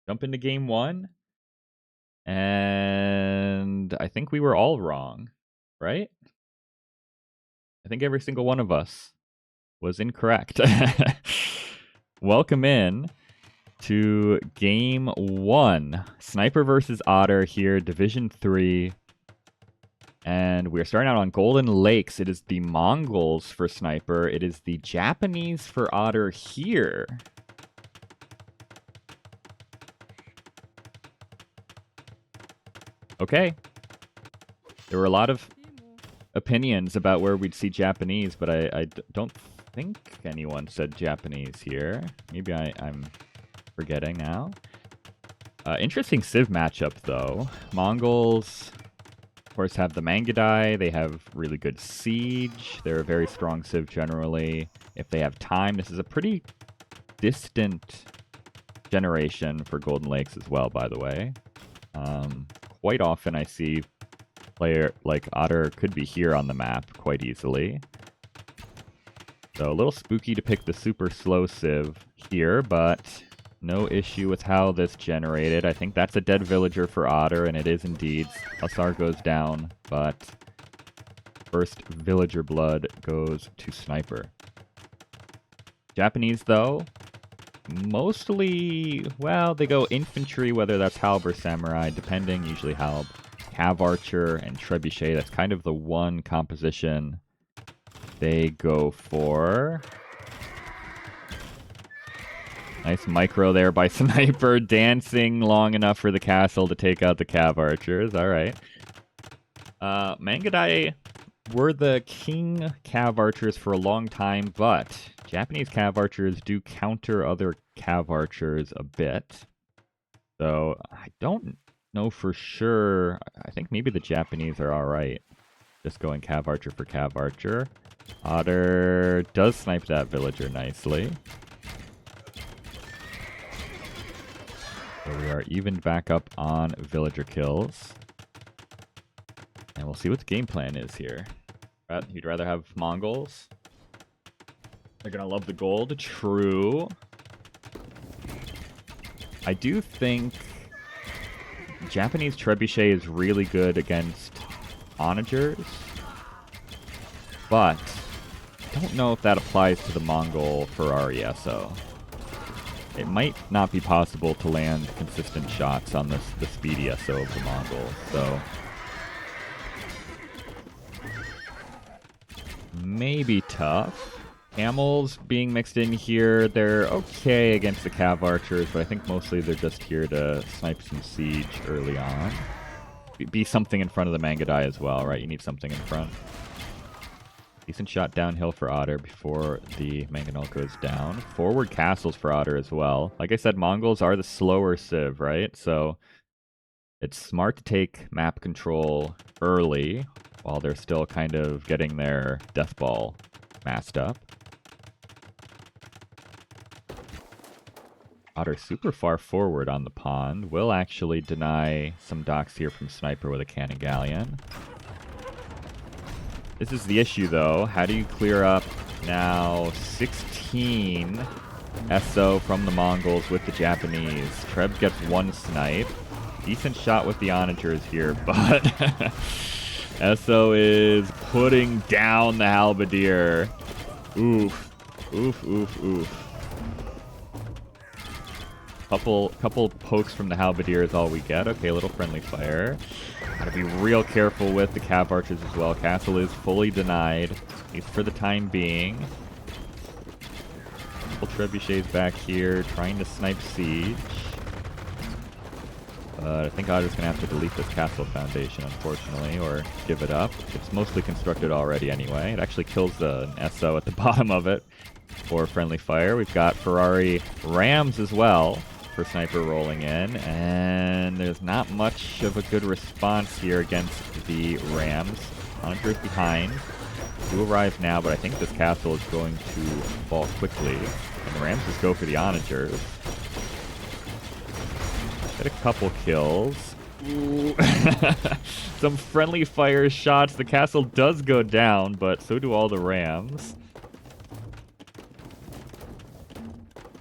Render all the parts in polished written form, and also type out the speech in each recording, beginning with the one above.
jump into game one. And I think we were all wrong, right? I think every single one of us was incorrect. Welcome in to game one. Sniper versus Otter here, Division 3. And we're starting out on Golden Lakes. It is the Mongols for Sniper. It is the Japanese for Otter here. Okay. There were a lot of opinions about where we'd see Japanese, but I don't think anyone said Japanese here. Maybe I'm forgetting now. Interesting Civ matchup, though. Mongols, of course, have the Mangadai. They have really good siege. They're a very strong Civ generally. If they have time, this is a pretty distant generation for Golden Lakes as well, by the way. Quite often I see player like Otter could be here on the map quite easily. So a little spooky to pick the super slow Civ here, but no issue with how this generated. I think that's a dead villager for Otter, and it is indeed. Hussar goes down, but first villager blood goes to Sniper. Japanese, though, mostly, well, they go infantry, whether that's Halb or Samurai, depending, usually Halb. Cav Archer and Trebuchet, that's kind of the one composition they go for. Nice micro there by Sniper, dancing long enough for the castle to take out the Cav Archers. All right. Mangadai were the king Cav Archers for a long time, but Japanese Cav Archers do counter other Cav Archers a bit. So I don't know for sure. I think maybe the Japanese are alright. Just going Cav Archer for Cav Archer. Otter does snipe that villager nicely. So we are evened back up on villager kills. And we'll see what the game plan is here. You'd rather have Mongols? They're gonna love the gold. True. I do think Japanese Trebuchet is really good against onagers, but I don't know if that applies to the Mongol Ferrari SO. It might not be possible to land consistent shots on the speedy SO of the Mongol, so maybe tough. Camels being mixed in here, they're okay against the Cav Archers, but I think mostly they're just here to snipe some siege early on. Be something in front of the Mangadai as well, right? You need something in front. Decent shot downhill for Otter before the Mangonel goes down. Forward castles for Otter as well. Like I said, Mongols are the slower Civ, right? So it's smart to take map control early while they're still kind of getting their death ball masked up. Otter super far forward on the pond. Will actually deny some docks here from Sniper with a cannon galleon. This is the issue, though. How do you clear up now 16 SO from the Mongols with the Japanese? Treb gets one snipe. Decent shot with the onagers here, but SO is putting down the halberdier. Oof. Oof, oof, oof. Couple pokes from the halberdier is all we get. Okay, a little friendly fire. Gotta be real careful with the Cav Archers as well. Castle is fully denied, at least for the time being. Couple trebuchets back here, trying to snipe siege. I think Otter's gonna have to delete this castle foundation, unfortunately, or give it up. It's mostly constructed already anyway. It actually kills an SO at the bottom of it for friendly fire. We've got Ferrari Rams as well for Sniper rolling in, and there's not much of a good response here against the Rams. Onagers behind. Do arrive now, but I think this castle is going to fall quickly. And the Rams just go for the Onagers. Get a couple kills. Ooh. Some friendly fire shots. The castle does go down, but so do all the Rams.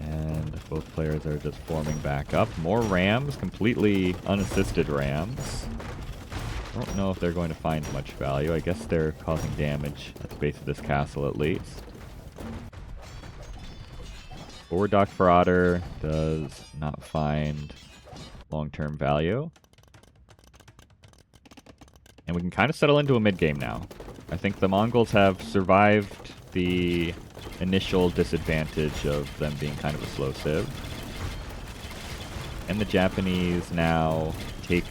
And Both players are just forming back up. More rams, completely unassisted rams. I don't know if they're going to find much value. I guess they're causing damage at the base of this castle at least. Forward dock for Otter does not find long-term value. And we can kind of settle into a mid-game now. I think the Mongols have survived the initial disadvantage of them being kind of a slow civ. And the Japanese now take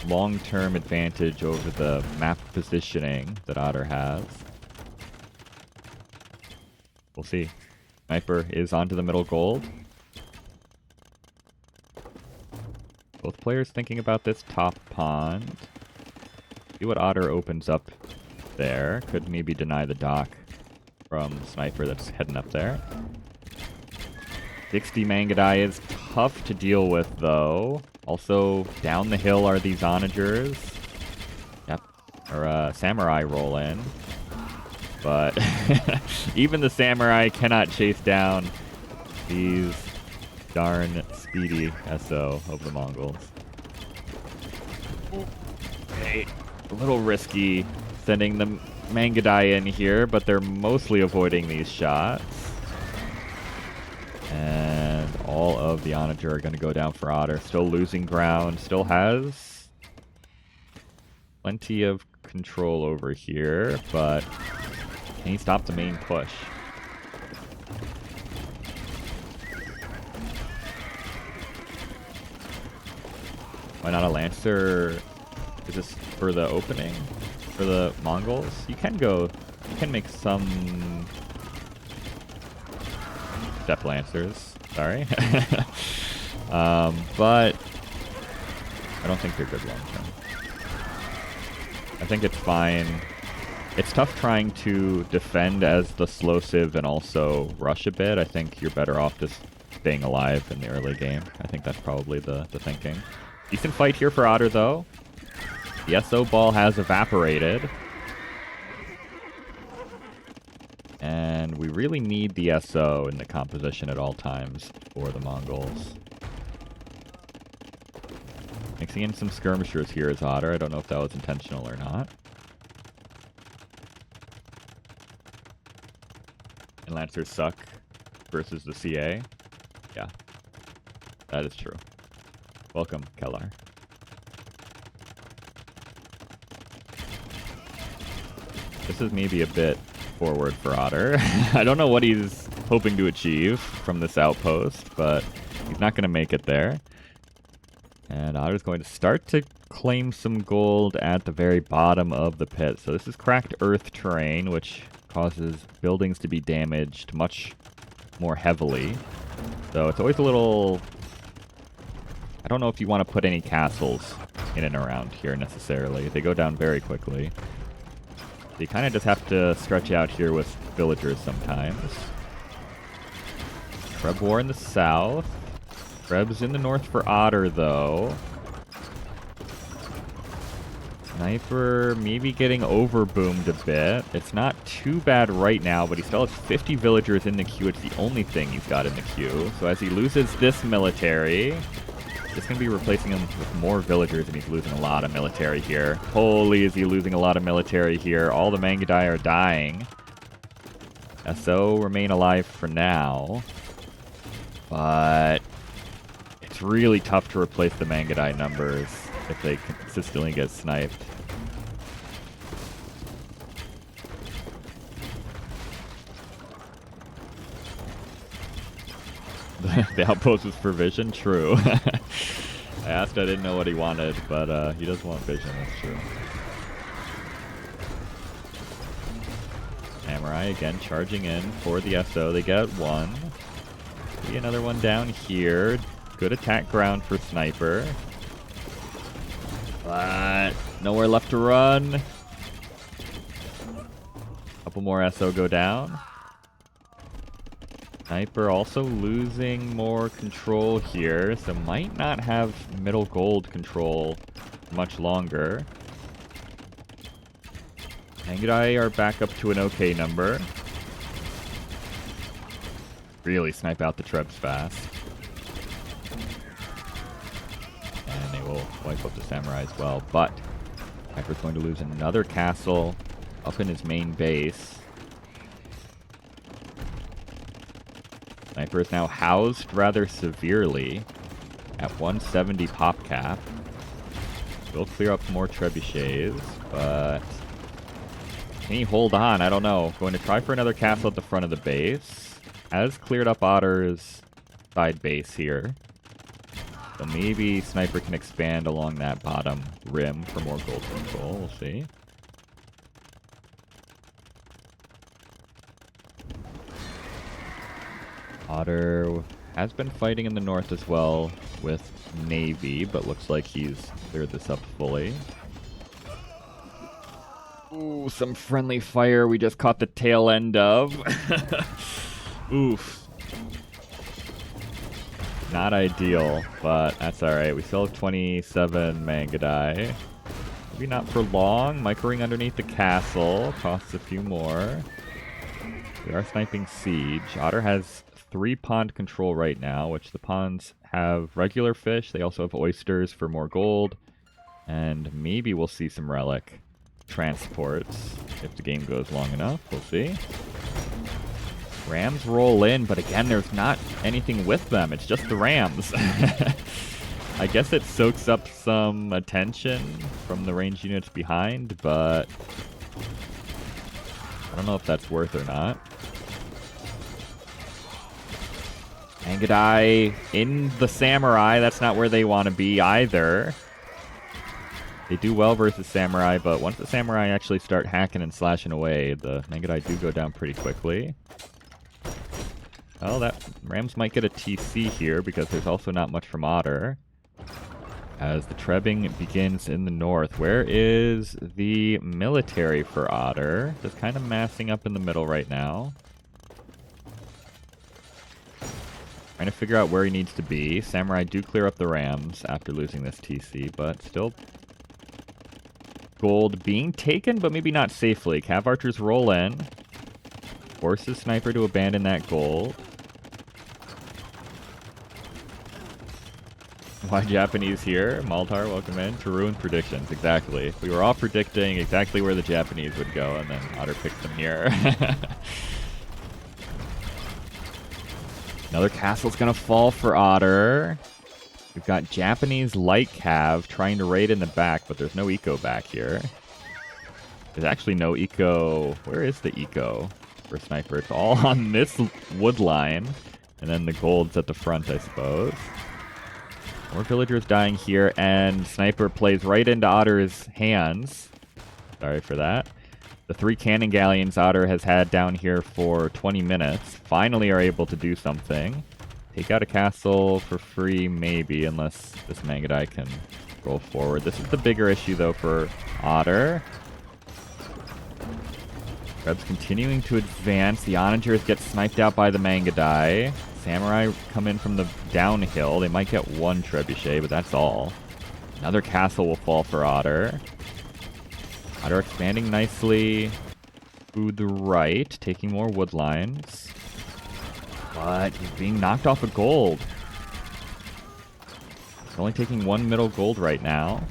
long-term advantage over the map positioning that Otter has. We'll see. Sniper is onto the middle gold. Both players thinking about this top pond. See what Otter opens up there. Could maybe deny the dock from Sniper that's heading up there. 60 Mangadai is tough to deal with, though. Also, down the hill are these onagers. Yep. Or Samurai roll in. But even the Samurai cannot chase down these darn speedy SO of the Mongols. Okay. A little risky sending the Mangadai in here, but they're mostly avoiding these shots. And all of the Onager are going to go down for Otter. Still losing ground. Still has plenty of control over here, but can he stop the main push? Why not a Lancer? Is this for the opening? For the Mongols? You can make some Step Lancers, sorry. But I don't think they're good long term. I think it's fine. It's tough trying to defend as the slow civ and also rush a bit. I think you're better off just staying alive in the early game. I think that's probably the thinking. Decent fight here for Otter, though. The SO ball has evaporated. And we really need the SO in the composition at all times for the Mongols. Mixing in some skirmishers here is Otter. I don't know if that was intentional or not. And Lancers suck versus the CA. Yeah, that is true. Welcome, Kellar. This is maybe a bit forward for Otter. I don't know what he's hoping to achieve from this outpost, but he's not going to make it there. And Otter's going to start to claim some gold at the very bottom of the pit. So this is cracked earth terrain, which causes buildings to be damaged much more heavily. So it's always a little... I don't know if you want to put any castles in and around here necessarily. They go down very quickly. So you kind of just have to stretch out here with villagers sometimes. Krebs War in the south. Krebs in the north for Otter, though. Sniper maybe getting overboomed a bit. It's not too bad right now, but he still has 50 villagers in the queue. It's the only thing he's got in the queue. So as he loses this military, it's going to be replacing him with more villagers, and he's losing a lot of military here. Holy, is he losing a lot of military here. All the Mangadai are dying. SO remain alive for now. But it's really tough to replace the Mangadai numbers if they consistently get sniped. The outpost was for vision? True. I asked, I didn't know what he wanted, but he does want vision, that's true. Samurai again charging in for the SO. They get one. Maybe another one down here. Good attack ground for Sniper. But nowhere left to run. Couple more SO go down. Sniper also losing more control here, so might not have middle gold control much longer. Mangadai are back up to an okay number. Really snipe out the Trebs fast. wipe up the samurai as well. But Sniper's going to lose another castle up in his main base. Sniper is now housed rather severely at 170 pop cap. Will clear up more trebuchets, but can he hold on? I don't know. Going to try for another castle at the front of the base. Has cleared up Otter's side base here. So maybe Sniper can expand along that bottom rim for more gold control. We'll see. Otter has been fighting in the north as well with Navy, but looks like he's cleared this up fully. Ooh, some friendly fire we just caught the tail end of. Oof. Not ideal, but that's alright. We still have 27 Mangadai. Maybe not for long. Micro-ring underneath the castle. Costs a few more. We are sniping siege. Otter has 3 pond control right now, which the ponds have regular fish. They also have oysters for more gold. And maybe we'll see some relic transports if the game goes long enough. We'll see. Rams roll in, but again, there's not anything with them. It's just the Rams. I guess it soaks up some attention from the ranged units behind, but I don't know if that's worth or not. Mangadai in the Samurai. That's not where they want to be either. They do well versus Samurai, but once the Samurai actually start hacking and slashing away, the Mangadai do go down pretty quickly. Well, that Rams might get a TC here because there's also not much from Otter. As the trebbing begins in the north. Where is the military for Otter? Just kind of massing up in the middle right now. Trying to figure out where he needs to be. Samurai do clear up the Rams after losing this TC, but still gold being taken, but maybe not safely. Cav archers roll in. Forces Sniper to abandon that gold. Why Japanese here? Maltar, welcome in. To ruin predictions, exactly. We were all predicting exactly where the Japanese would go, and then Otter picked them here. Another castle's gonna fall for Otter. We've got Japanese light cav trying to raid in the back, but there's no eco back here. There's actually no eco. Where is the eco for Sniper? It's all on this wood line, and then the gold's at the front, I suppose. More villagers dying here, and Sniper plays right into Otter's hands. Sorry for that. The 3 cannon galleons Otter has had down here for 20 minutes finally are able to do something. Take out a castle for free, maybe, unless this Mangadai can roll forward. This is the bigger issue, though, for Otter. Rebs continuing to advance. The Onagers get sniped out by the Mangadai. Samurai come in from the downhill. They might get 1 trebuchet, but that's all. Another castle will fall for Otter. Otter expanding nicely to the right, taking more wood lines. But he's being knocked off of gold. He's only taking 1 middle gold right now.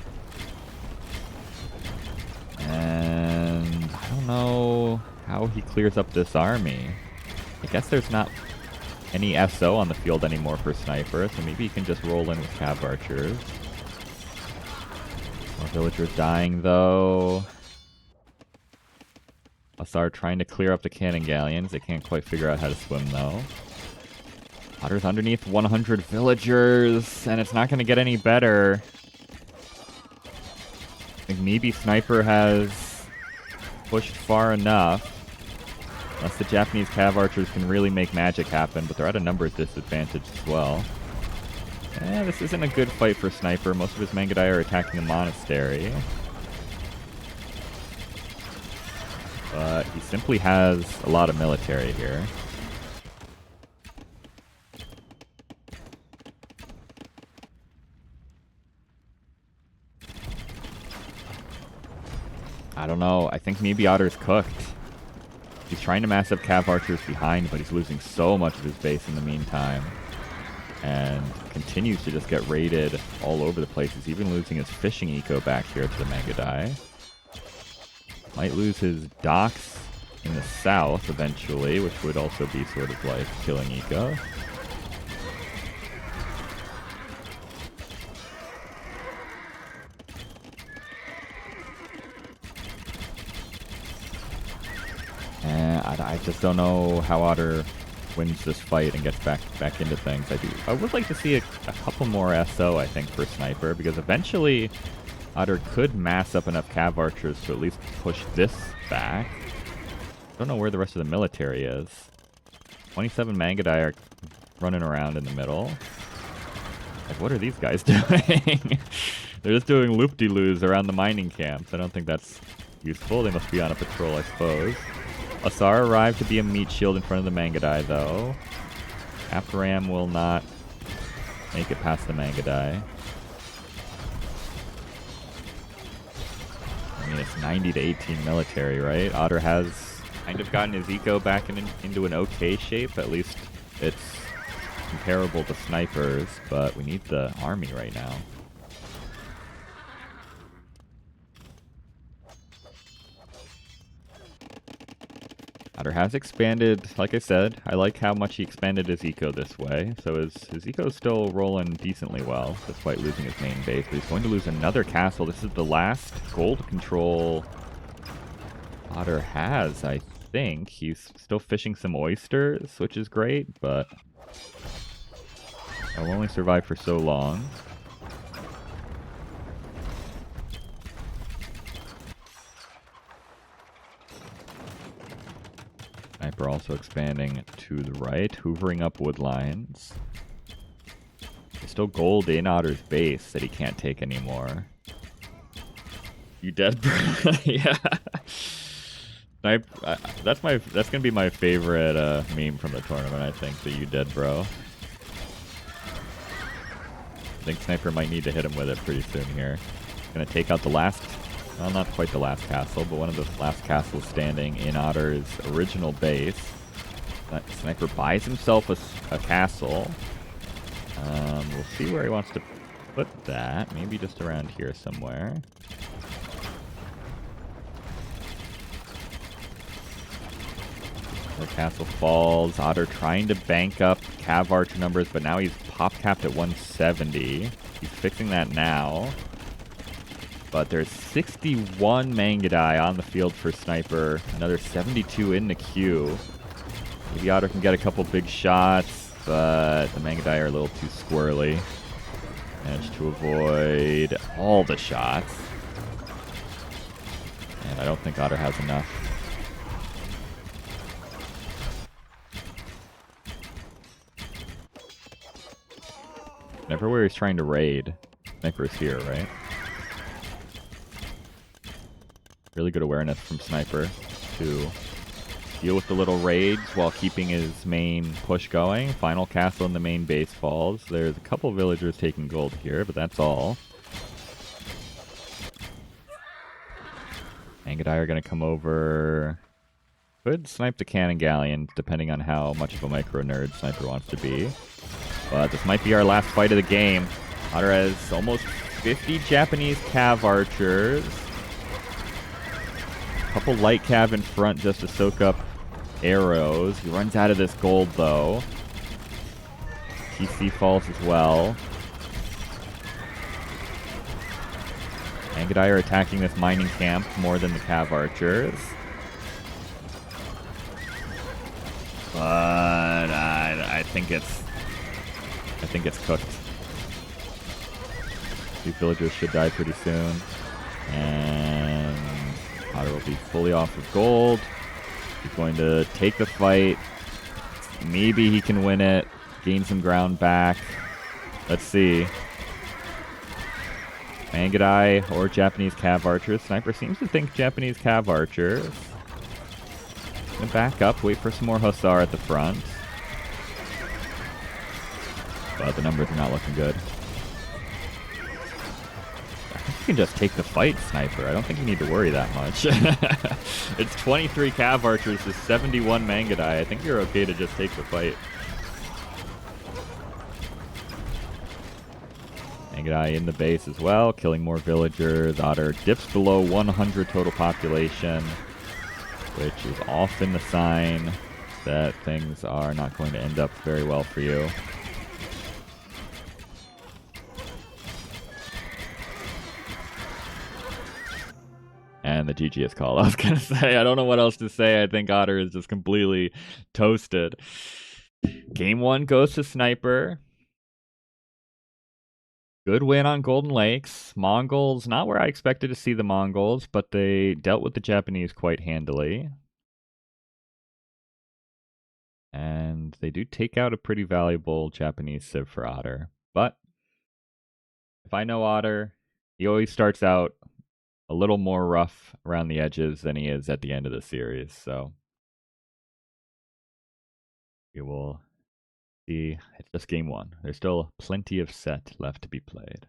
And I don't know how he clears up this army. I guess there's not any SO on the field anymore for Sniper, so maybe he can just roll in with cav archers. More villagers dying, though. Asar trying to clear up the cannon galleons. They can't quite figure out how to swim, though. Otter's underneath 100 villagers, and it's not going to get any better. I think maybe Sniper has pushed far enough. Unless the Japanese cav archers can really make magic happen, but they're at a numbers disadvantage as well. This isn't a good fight for Sniper. Most of his Mangadai are attacking the monastery. But he simply has a lot of military here. I don't know. I think maybe Otter's cooked. He's trying to mass up cav archers behind, but he's losing so much of his base in the meantime. and continues to just get raided all over the place. He's even losing his fishing eco back here to the Mangadai. Might lose his docks in the south eventually, which would also be sort of like killing eco. And I just don't know how Otter wins this fight and gets back into things. I would like to see a couple more SO, I think, for Snyper, because eventually Otter could mass up enough Cav Archers to at least push this back. I don't know where the rest of the military is. 27 Mangadai are running around in the middle. Like, what are these guys doing? They're just doing loop-de-loos around the mining camps. I don't think that's useful. They must be on a patrol, I suppose. Asar arrived to be a meat shield in front of the Mangadai, though. Apparam will not make it past the Mangadai. I mean, it's 90 to 18 military, right? Otter has kind of gotten his eco back into an okay shape. At least it's comparable to Snipers, but we need the army right now. Otter has expanded, like I said. I like how much he expanded his eco this way. So his eco is still rolling decently well, despite losing his main base. But he's going to lose another castle. This is the last gold control Otter has, I think. He's still fishing some oysters, which is great, but I'll only survive for so long. Sniper also expanding to the right, hoovering up wood lines. There's still gold in Otter's base that he can't take anymore. You dead, bro? Yeah. That's gonna be my favorite meme from the tournament, I think, the you dead, bro. I think Sniper might need to hit him with it pretty soon here. Gonna take out the last, well, not quite the last castle, but one of the last castles standing in Otter's original base. Sniper buys himself a castle. We'll see where he wants to put that. Maybe just around here somewhere. The castle falls. Otter trying to bank up Cav Archer numbers, but now he's pop capped at 170. He's fixing that now. But there's 61 Mangadai on the field for Sniper. Another 72 in the queue. Maybe Otter can get a couple big shots, but the Mangadai are a little too squirrely. Managed to avoid all the shots. And I don't think Otter has enough. Never where he's trying to raid. Sniper's here, right? Really good awareness from Sniper to deal with the little raids while keeping his main push going. Final castle in the main base falls. There's a couple villagers taking gold here, but that's all. Mangadai are going to come over. Could snipe the cannon galleon, depending on how much of a micro nerd Sniper wants to be. But this might be our last fight of the game. Otter has almost 50 Japanese Cav Archers. Couple light Cav in front just to soak up arrows. He runs out of this gold, though. TC falls as well. Mangadai are attacking this mining camp more than the Cav Archers. But I think it's cooked. These villagers should die pretty soon. And Otter will be fully off of gold. He's going to take the fight. Maybe he can win it. Gain some ground back. Let's see. Mangadai or Japanese Cav Archers. Sniper seems to think Japanese Cav Archers. Gonna back up, wait for some more Hussar at the front. But the numbers are not looking good. I think you can just take the fight, Sniper. I don't think you need to worry that much. It's 23 Cav Archers to 71 Mangadai. I think you're okay to just take the fight. Eye in the base as well, killing more villagers. Otter dips below 100 total population, which is often the sign that things are not going to end up very well for you. And the GG is called. I was going to say, I don't know what else to say. I think Otter is just completely toasted. Game 1 goes to Snyper. Good win on Golden Lakes. Mongols, not where I expected to see the Mongols, but they dealt with the Japanese quite handily. And they do take out a pretty valuable Japanese civ for Otter. But if I know Otter, he always starts out a little more rough around the edges than he is at the end of the series. So we will see. It's just game 1. There's still plenty of set left to be played.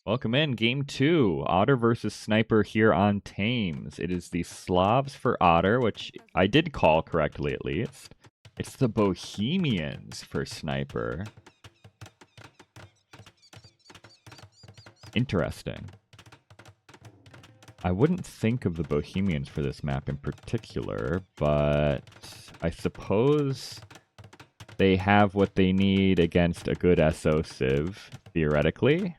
Welcome in, game 2. Otter versus Snyper here on Thames. It is the Slavs for Otter, which I did call correctly at least. It's the Bohemians for Snyper. Interesting. I wouldn't think of the Bohemians for this map in particular, but I suppose they have what they need against a good SO civ, theoretically.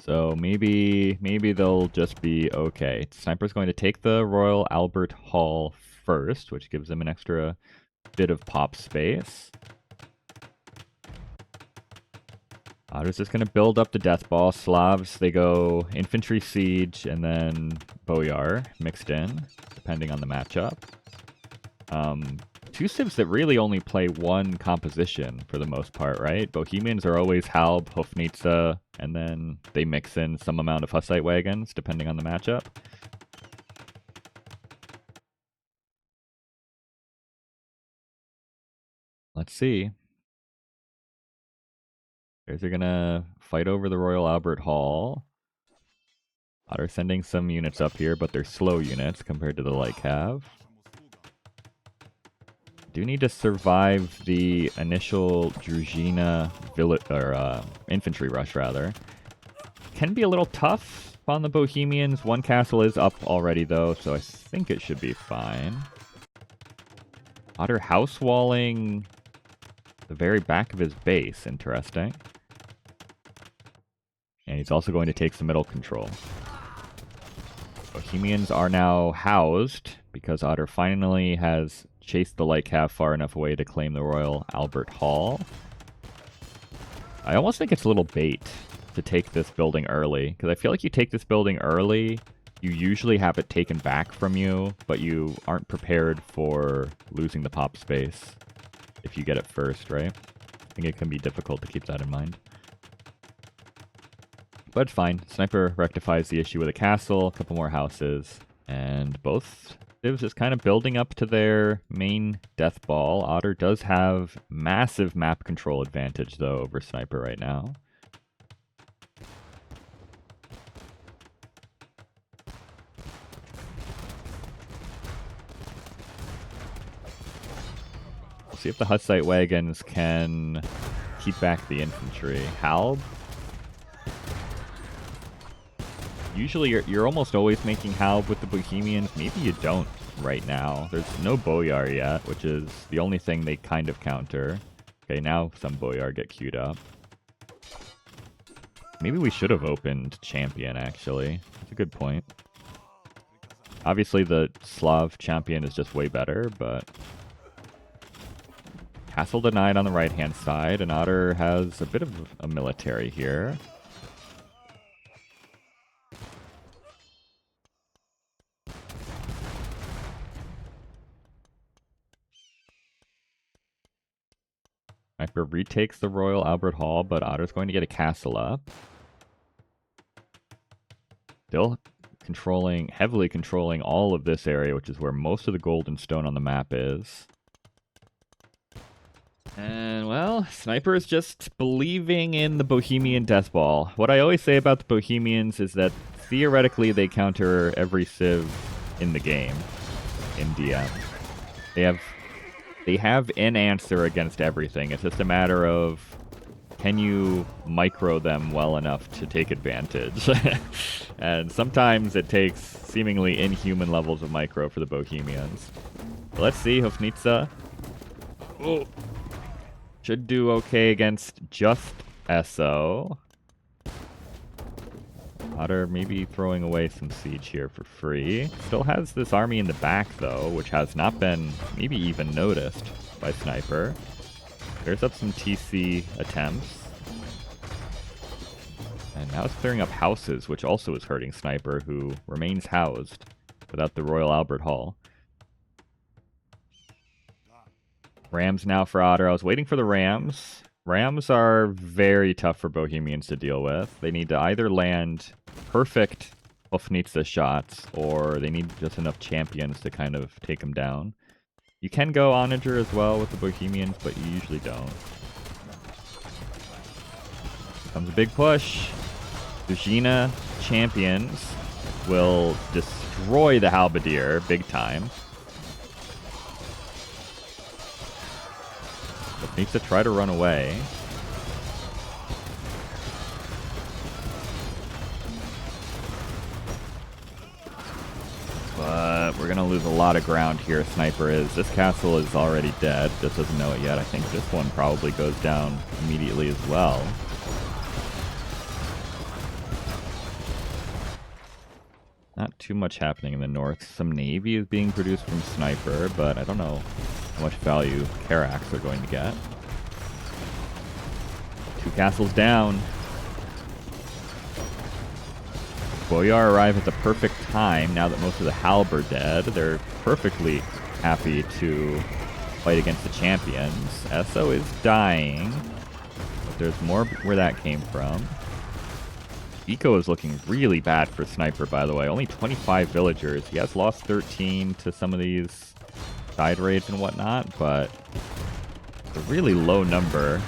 So maybe they'll just be okay. Sniper's going to take the Royal Albert Hall first, which gives them an extra bit of pop space. Otter's just going to build up the Death Ball. Slavs, they go Infantry Siege and then Boyar mixed in, depending on the matchup. Two civs that really only play one composition for the most part, right? Bohemians are always Halb, Hofnitsa, and then they mix in some amount of Hussite wagons, depending on the matchup. Let's see. They're gonna fight over the Royal Albert Hall. Otter sending some units up here, but they're slow units compared to the light cav. Do need to survive the initial Druzhina infantry rush, rather. Can be a little tough on the Bohemians. One castle is up already, though, so I think it should be fine. Otter house walling the very back of his base. Interesting. And he's also going to take some middle control. Bohemians are now housed because Otter finally has chased the light cav far enough away to claim the Royal Albert Hall. I almost think it's a little bait to take this building early, because I feel like you take this building early, you usually have it taken back from you, but you aren't prepared for losing the pop space if you get it first, right? I think it can be difficult to keep that in mind. But it's fine. Sniper rectifies the issue with a castle, a couple more houses, and both civs is kind of building up to their main death ball. Otter does have massive map control advantage, though, over Sniper right now. We'll see if the Hussite wagons can keep back the infantry. Halb? Usually you're almost always making Halb with the Bohemians. Maybe you don't right now. There's no Boyar yet, which is the only thing they kind of counter. Okay, now some Boyar get queued up. Maybe we should have opened Champion, actually. That's a good point. Obviously the Slav Champion is just way better, but... Castle denied on the right-hand side, and Otter has a bit of a military here. Sniper retakes the Royal Albert Hall, but Otter's going to get a castle up. Still heavily controlling all of this area, which is where most of the golden stone on the map is. And, well, Sniper is just believing in the Bohemian Death Ball. What I always say about the Bohemians is that theoretically they counter every civ in the game, in DM. They have an answer against everything. It's just a matter of can you micro them well enough to take advantage? And sometimes it takes seemingly inhuman levels of micro for the Bohemians. But let's see, Hofnitsa. Oh. Should do okay against just SO. Otter maybe throwing away some siege here for free. Still has this army in the back, though, which has not been maybe even noticed by Snyper. Clears up some TC attempts. And now it's clearing up houses, which also is hurting Snyper, who remains housed without the Royal Albert Hall. Rams now for Otter. I was waiting for the Rams. Rams are very tough for Bohemians to deal with. They need to either land perfect Hofnitsa shots, or they need just enough champions to kind of take them down. You can go Onager as well with the Bohemians, but you usually don't. Comes a big push. Dujina champions will destroy the Halberdier big time. But needs to try to run away. But we're going to lose a lot of ground here, Snyper is. This castle is already dead. Just doesn't know it yet. I think this one probably goes down immediately as well. Not too much happening in the north. Some navy is being produced from Snyper, but I don't know how much value Carracks are going to get. 2 castles down. Boyar arrive at the perfect time now that most of the Halb are dead. They're perfectly happy to fight against the champions. Esso is dying, but there's more where that came from. Eco is looking really bad for Snyper, by the way. Only 25 villagers. He has lost 13 to some of these side raids and whatnot, but it's a really low number.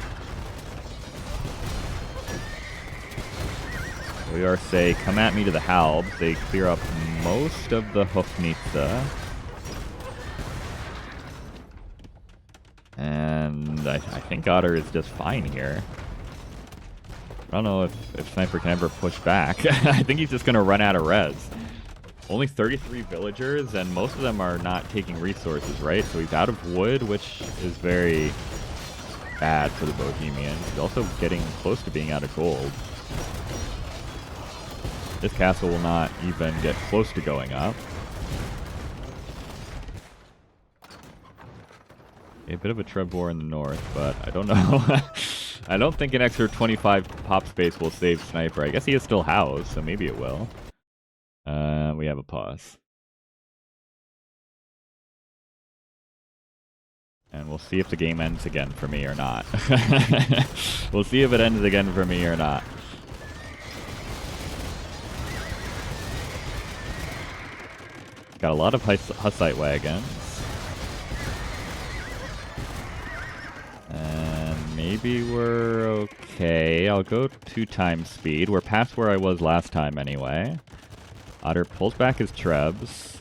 We are say, come at me to the Halb. They clear up most of the Hofnitsa. And I think Otter is just fine here. I don't know if Snyper can ever push back. I think he's just going to run out of res. Only 33 villagers, and most of them are not taking resources, right? So he's out of wood, which is very bad for the Bohemians. He's also getting close to being out of gold. This castle will not even get close to going up. A bit of a Trev war in the north, but I don't know. I don't think an extra 25 pop space will save Snyper. I guess he is still housed, so maybe it will. We have a pause. And we'll see if the game ends again for me or not. We'll see if it ends again for me or not. Got a lot of Hussite wagons. And maybe we're okay. I'll go 2 times speed. We're past where I was last time anyway. Otter pulls back his Trebs.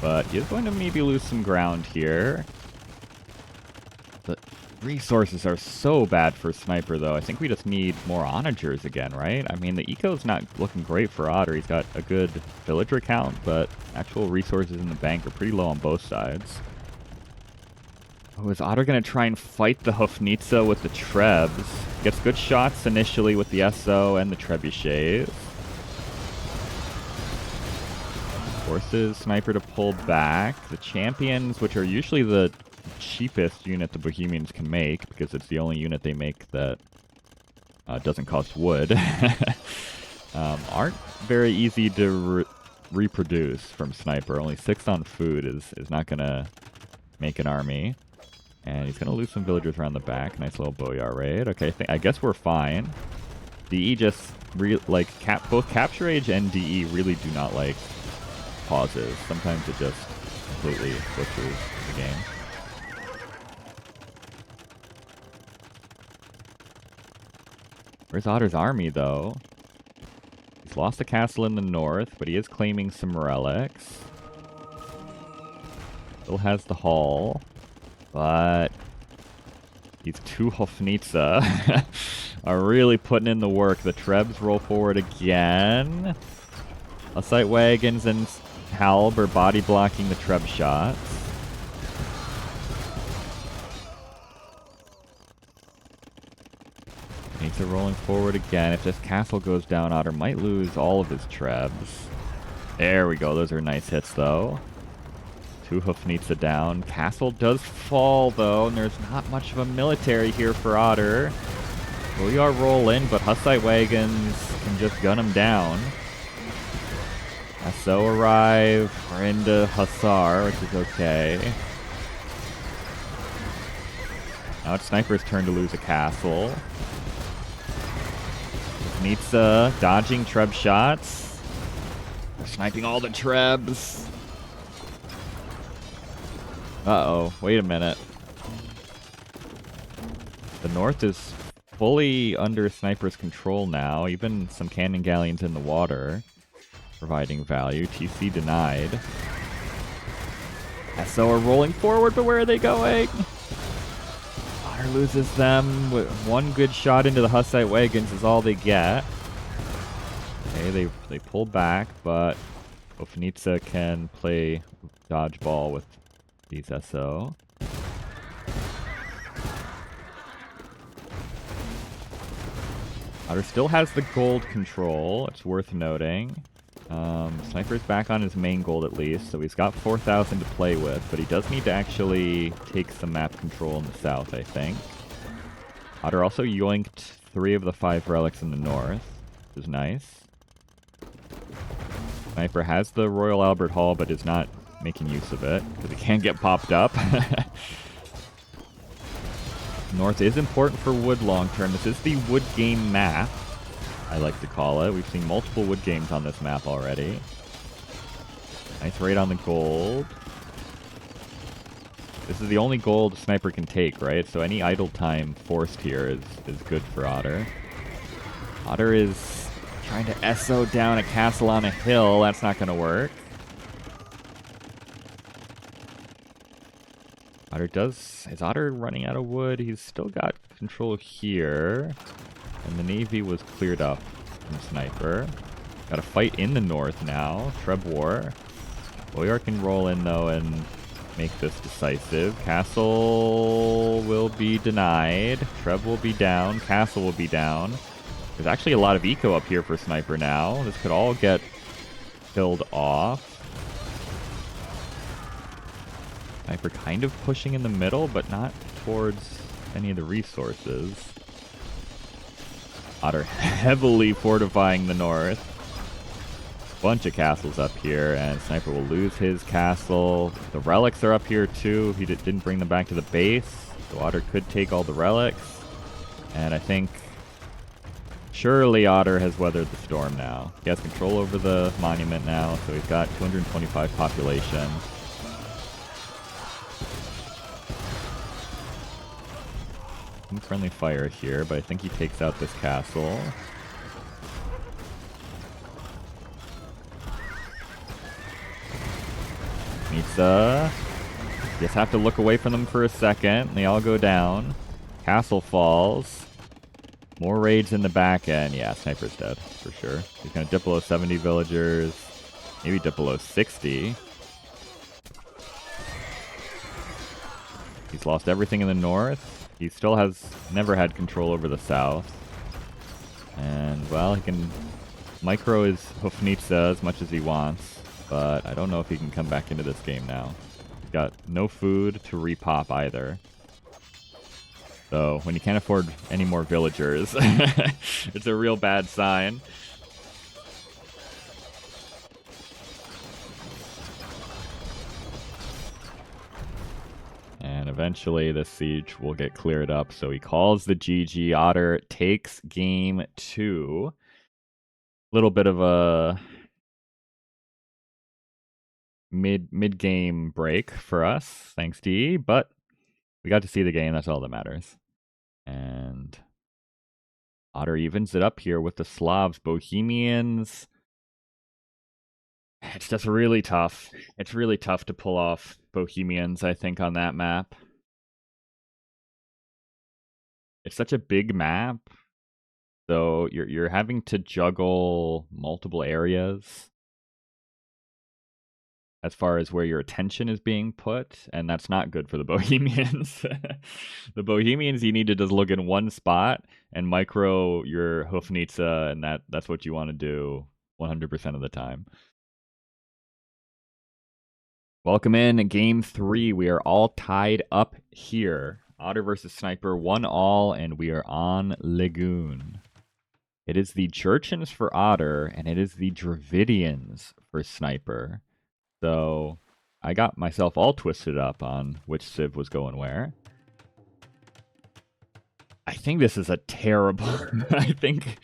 But he is going to maybe lose some ground here. The resources are so bad for Snyper, though. I think we just need more onagers again, right? I mean, the eco's not looking great for Otter. He's got a good villager count, but actual resources in the bank are pretty low on both sides. Oh, is Otter going to try and fight the Hofnitsa with the Trebs? Gets good shots initially with the SO and the Trebuchets. Forces Snyper to pull back. The champions, which are usually the cheapest unit the Bohemians can make, because it's the only unit they make that doesn't cost wood, aren't very easy to reproduce from Snyper. Only 6 on food is not going to make an army. And he's going to lose some villagers around the back. Nice little Boyar raid. Okay, I guess we're fine. DE just, both Capture Age and DE really do not like pauses. Sometimes it just completely butchers the game. Where's Otter's army, though? He's lost a castle in the north, but he is claiming some relics. Still has the hall. But These two Hofnitsa are really putting in the work. The Trebs roll forward again. Hussite wagons and Halb are body blocking the Treb shots. Nitsa rolling forward again. If this castle goes down, Otter might lose all of his Trebs. There we go. Those are nice hits, though. Two Hofnitsa down. Castle does fall, though, and there's not much of a military here for Otter. We are rolling, but Hussite wagons can just gun him down. SO arrive. We're into Hussar, which is okay. Now it's Sniper's turn to lose a castle. Nitsa dodging Treb shots. They're sniping all the Trebs. Uh-oh, wait a minute. The north is fully under Sniper's control now. Even some cannon galleons in the water. Providing value. TC denied. SO are rolling forward, but where are they going? Otter loses them. One good shot into the Hussite wagons is all they get. Okay, they pull back, but Hofnitsa can play dodgeball with these SO. Otter still has the gold control, it's worth noting. Sniper's back on his main gold at least, so he's got 4,000 to play with, but he does need to actually take some map control in the south, I think. Otter also yoinked 3 of the 5 relics in the north, which is nice. Sniper has the Royal Albert Hall, but is not making use of it, because he can't get popped up. North is important for wood long term. This is the wood game map, I like to call it. We've seen multiple wood games on this map already. Nice raid on the gold. This is the only gold Sniper can take, right? So any idle time forced here is good for Otter. Otter is trying to SO down a castle on a hill. That's not going to work. Is Otter running out of wood? He's still got control here. And the Navy was cleared up from Sniper. Got a fight in the north now. Treb War. Boyar can roll in though and make this decisive. Castle will be denied. Treb will be down. Castle will be down. There's actually a lot of eco up here for Sniper now. This could all get killed off. Sniper kind of pushing in the middle, but not towards any of the resources. Otter heavily fortifying the north. Bunch of castles up here, and Sniper will lose his castle. The relics are up here too. He didn't bring them back to the base, so Otter could take all the relics. And I think surely Otter has weathered the storm now. He has control over the monument now, so he's got 225 population. Friendly fire here, but I think he takes out this castle. Nitsa. Just have to look away from them for a second. They all go down. Castle falls. More raids in the back end. Yeah, Sniper's dead, for sure. He's gonna dip below 70 villagers. Maybe dip below 60. He's lost everything in the north. He still has never had control over the south. And, well, he can micro his Hofnitsa as much as he wants, but I don't know if he can come back into this game now. He's got no food to repop either. So, when you can't afford any more villagers, it's a real bad sign. And eventually this siege will get cleared up. So he calls the GG. Otter takes game 2. Little bit of a mid-game break for us, thanks D, but we got to see the game. That's all that matters. And Otter evens it up here with the Slavs. Bohemians. It's just really tough. It's really tough to pull off Bohemians, I think, on that map. it's such a big map, so you're having to juggle multiple areas as far as where your attention is being put, and that's not good for the Bohemians. The Bohemians, you need to just look in one spot and micro your Hofnitsa, and that's what you want to do 100% of the time. Welcome in game 3. We are all tied up here. Otter versus Sniper, 1-all, and we are on Lagoon. It is the Jurchens for Otter, and it is the Dravidians for Sniper. So I got myself all twisted up on which civ was going where. I think this is a terrible... I think...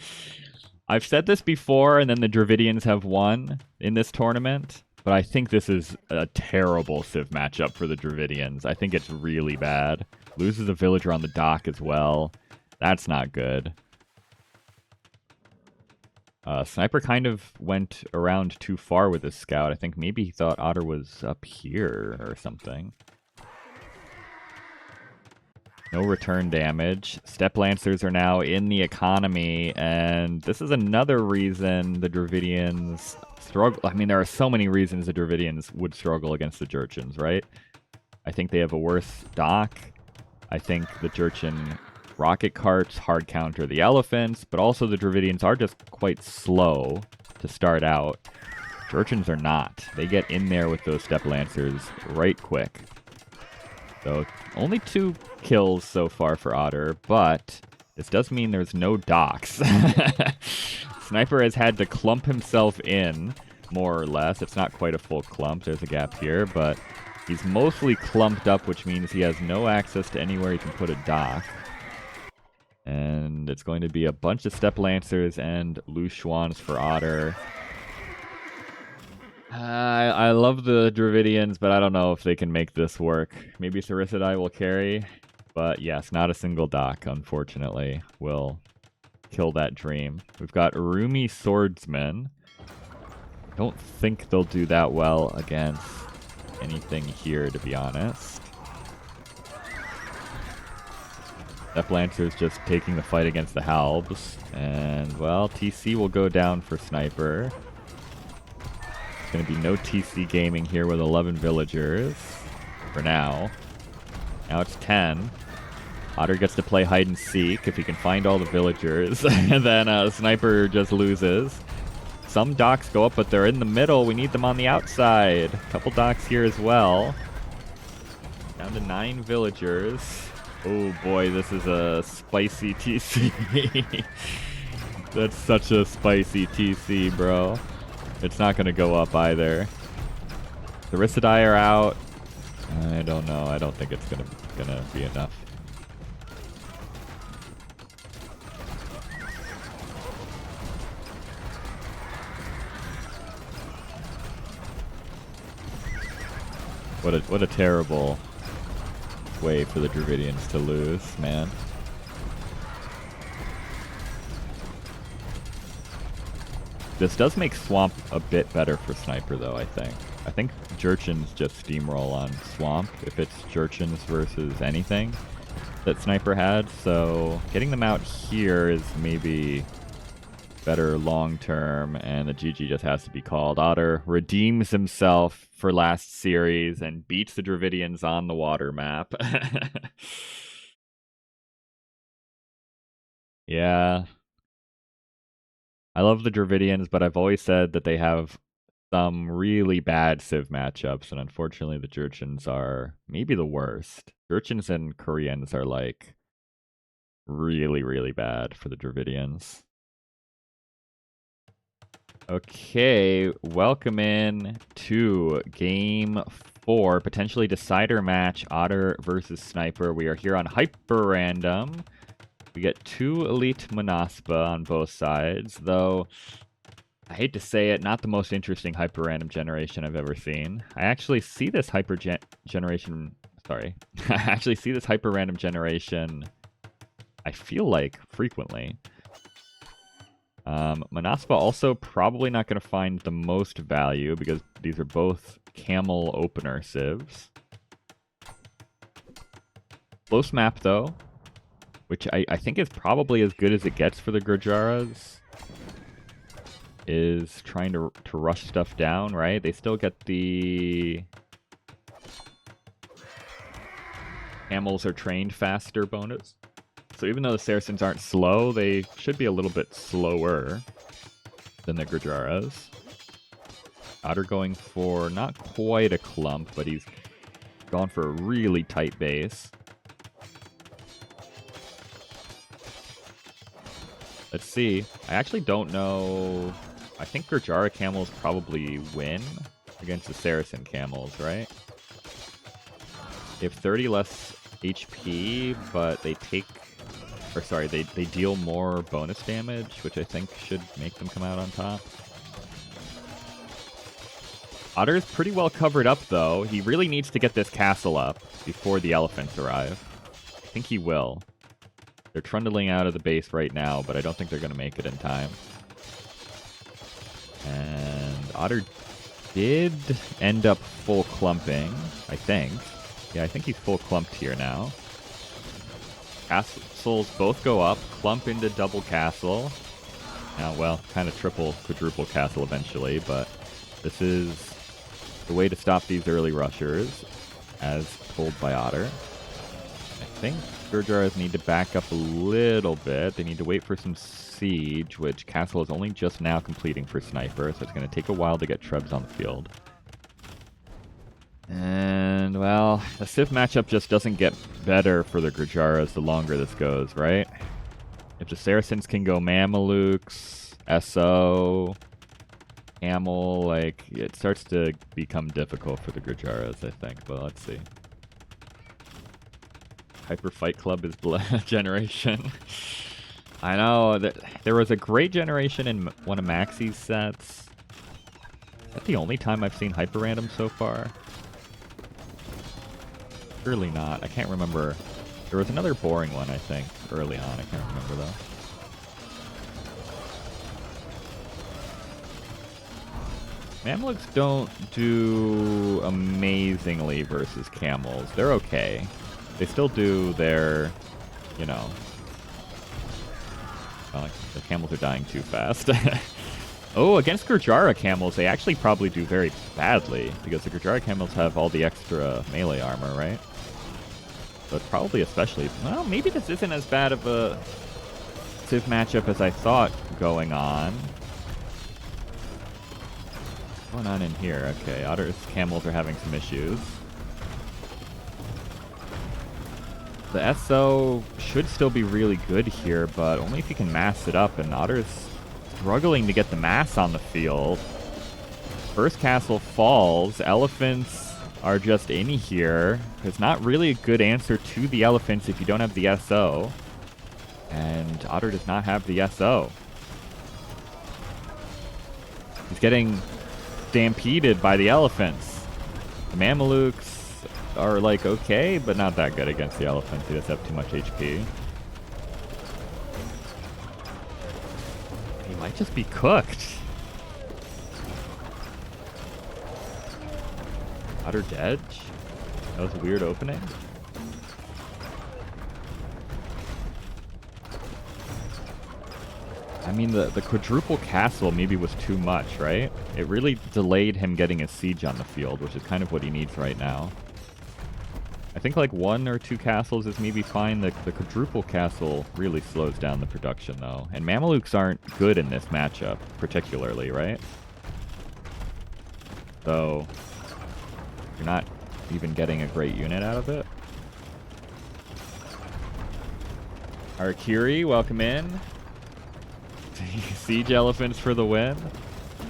I've said this before, and then the Dravidians have won in this tournament, but I think this is a terrible civ matchup for the Dravidians. I think it's really bad. Loses a villager on the dock as well. That's not good. Sniper kind of went around too far with his scout. I think maybe he thought Otter was up here or something. No return damage. Step Lancers are now in the economy, and this is another reason the Dravidians struggle. I mean, there are so many reasons the Dravidians would struggle against the Jurchens, right? I think they have a worse dock. I think the Jurchen rocket carts hard counter the elephants, but also the Dravidians are just quite slow to start out. Jurchens are not. They get in there with those Step Lancers right quick. So only 2 kills so far for Otter, but this does mean there's no docks. Sniper has had to clump himself in, more or less. It's not quite a full clump. There's a gap here, but he's mostly clumped up, which means he has no access to anywhere he can put a dock. And it's going to be a bunch of Step Lancers and loose Schwans for Otter. I love the Dravidians, but I don't know if they can make this work. Maybe Sarissodai will carry, but yes, not a single dock, unfortunately, will kill that dream. We've got Urumi Swordsman. Don't think they'll do that well against anything here, to be honest. Step Lancer's just taking the fight against the Halbs. And, well, TC will go down for Sniper. There's going to be no TC gaming here with 11 villagers. For now. Now it's 10. Otter gets to play hide and seek if he can find all the villagers. And then Sniper just loses. Some docks go up, but they're in the middle. We need them on the outside. A couple docks here as well. Down to 9 villagers. Oh boy, this is a spicy TC. That's such a spicy TC, bro. It's not going to go up either. The Rissadai are out. I don't know. I don't think it's gonna be enough. What a terrible way for the Dravidians to lose, man. This does make Swamp a bit better for Sniper, though, I think. I think Jurchens just steamroll on Swamp if it's Jurchens versus anything that Sniper had, so getting them out here is maybe better long-term, and the GG just has to be called. Otter redeems himself for last series and beats the Dravidians on the water map. Yeah. I love the Dravidians, but I've always said that they have some really bad Civ matchups, and unfortunately the Jurchens are maybe the worst. Jurchens and Koreans are like really, really bad for the Dravidians. Okay, welcome in to Game 4, potentially decider match, Otter versus Sniper. We are here on Hyper Random. We get 2 Elite Monaspa on both sides, though I hate to say it, not the most interesting Hyper Random generation I've ever seen. I actually see this Hyper Generation, sorry. I actually see this Hyper Random generation, I feel like, frequently. Monaspa also probably not going to find the most value because these are both camel opener civs. Close map though, which I think is probably as good as it gets for the Gurjaras, is trying to rush stuff down, right? They still get the camels are trained faster bonus. So even though the Saracens aren't slow, they should be a little bit slower than the Gurjaras. Otter going for not quite a clump, but he's gone for a really tight base. Let's see. I actually don't know. I think Gurjara camels probably win against the Saracen camels, right? They have 30 less HP, but they take... Or sorry, they deal more bonus damage, which I think should make them come out on top. Otter is pretty well covered up, though. He really needs to get this castle up before the elephants arrive. I think he will. They're trundling out of the base right now, but I don't think they're going to make it in time. And Otter did end up full clumping, I think. Yeah, I think he's full clumped here now. Castles both go up, clump into double castle. Now, well, kind of triple, quadruple castle eventually, but this is the way to stop these early rushers, as told by Otter. I think Gurjaras need to back up a little bit. They need to wait for some siege, which castle is only just now completing for Snyper, so it's going to take a while to get Trebs on the field. And, well, the Civ matchup just doesn't get better for the Gurjaras the longer this goes, right? If the Saracens can go Mamelukes, SO, Camel, like, it starts to become difficult for the Gurjaras, I think, but let's see. Hyper Fight Club is generation. I know, that there was a great generation in one of Maxi's sets. Is that the only time I've seen Hyper Random so far? Surely not. I can't remember. There was another boring one, I think, early on. I can't remember, though. Mamelukes don't do amazingly versus camels. They're okay. They still do their, you know... Well, the camels are dying too fast. Oh, against Gurjara camels, they actually probably do very badly, because the Gurjara camels have all the extra melee armor, right? So it's probably especially... Well, maybe this isn't as bad of a Civ matchup as I thought going on. What's going on in here? Okay, Otter's camels are having some issues. The SO should still be really good here, but only if you can mass it up, and Otter's struggling to get the mass on the field. First castle falls. Elephants are just in here. It's not really a good answer to the elephants if you don't have the SO. And Otter does not have the SO. He's getting stampeded by the elephants. The Mamelukes are like okay, but not that good against the elephants. He does have too much HP. He might just be cooked. Otter dead? That was a weird opening. I mean, the quadruple castle maybe was too much, right? It really delayed him getting a siege on the field, which is kind of what he needs right now. I think like 1 or 2 castles is maybe fine. The quadruple castle really slows down the production, though. And Mamelukes aren't good in this matchup, particularly, right? So... you're not even getting a great unit out of it. Arakiri, welcome in. Siege elephants for the win.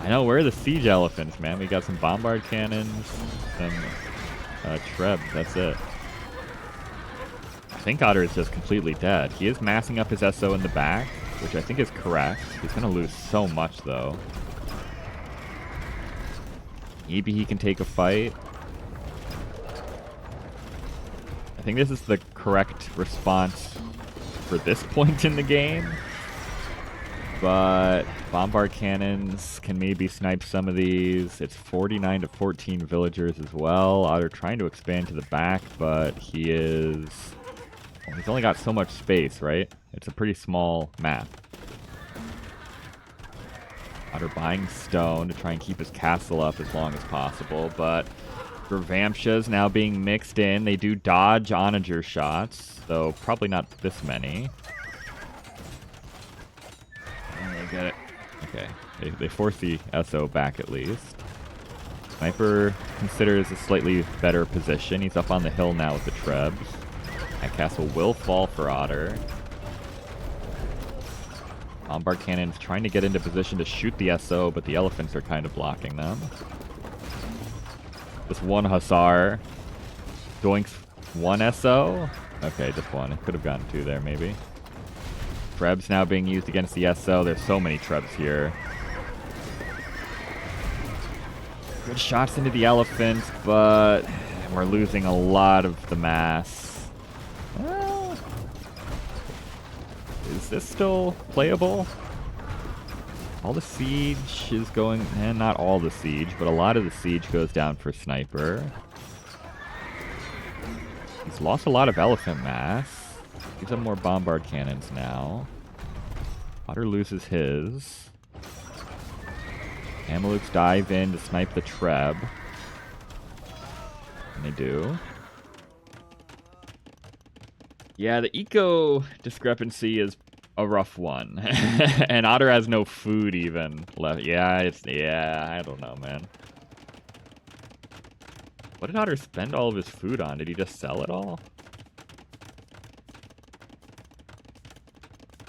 I know, where are the siege elephants, man? We got some bombard cannons, some Treb, that's it. I think Otter is just completely dead. He is massing up his SO in the back, which I think is correct. He's going to lose so much, though. Maybe he can take a fight. I think this is the correct response for this point in the game. But bombard cannons can maybe snipe some of these. It's 49 to 14 villagers as well. Otter trying to expand to the back, but he is He's only got so much space, right? It's a pretty small map. Otter buying stone to try and keep his castle up as long as possible, but Revamsha's now being mixed in. They do dodge onager shots, though probably not this many. And they get it. Okay, they force the SO back at least. Sniper considers a slightly better position. He's up on the hill now with the Trebs. That castle will fall for Otter. Bombard cannons trying to get into position to shoot the SO, but the elephants are kind of blocking them. Just one Hussar. Doinks one SO? Okay, just one. It could have gotten two there, maybe. Trebs now being used against the SO. There's so many Trebs here. Good shots into the elephant, but we're losing a lot of the mass. Is this still playable? All the siege is going... not all the siege, but a lot of the siege goes down for Sniper. He's lost a lot of elephant mass. Gives him more bombard cannons now. Otter loses his. Mamelukes dive in to snipe the Treb. And they do. Yeah, the eco discrepancy is a rough one. And Otter has no food even left. Yeah, I don't know, man. What did Otter spend all of his food on? Did he just sell it all?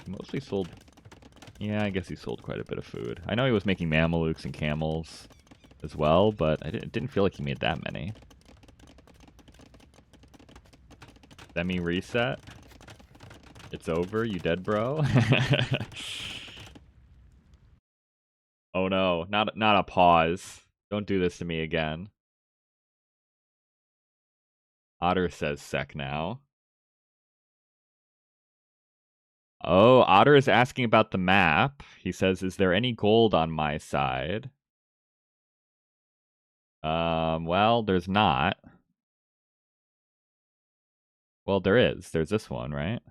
He mostly sold... Yeah, I guess he sold quite a bit of food. I know he was making Mamelukes and camels as well, but it didn't feel like he made that many. Semi-reset. It's over, you dead, bro? Oh no, not a pause. Don't do this to me again. Otter says sec now. Oh, Otter is asking about the map. He says, is there any gold on my side? Well, there's not. Well, there is. There's this one, right?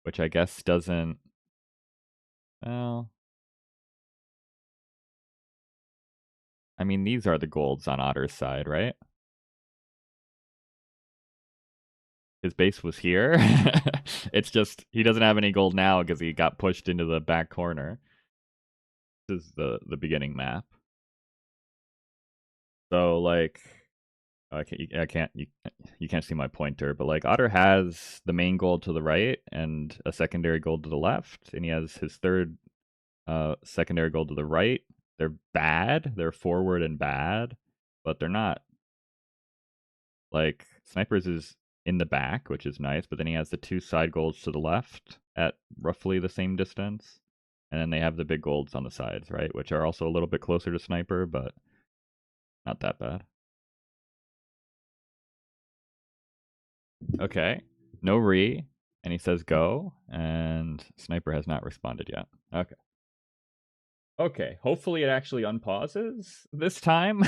Which I guess doesn't... Well... I mean, these are the golds on Otter's side, right? His base was here. It's just, he doesn't have any gold now because he got pushed into the back corner. This is the beginning map. So, like... you can't see my pointer, but like Otter has the main gold to the right and a secondary gold to the left, and he has his third secondary gold to the right. They're bad. They're forward and bad, but they're not. Like Sniper's is in the back, which is nice, but then he has the two side golds to the left at roughly the same distance, and then they have the big golds on the sides, right, which are also a little bit closer to Sniper, but not that bad. Okay, no re, and he says go, and Sniper has not responded yet. Okay. Okay, hopefully it actually unpauses this time.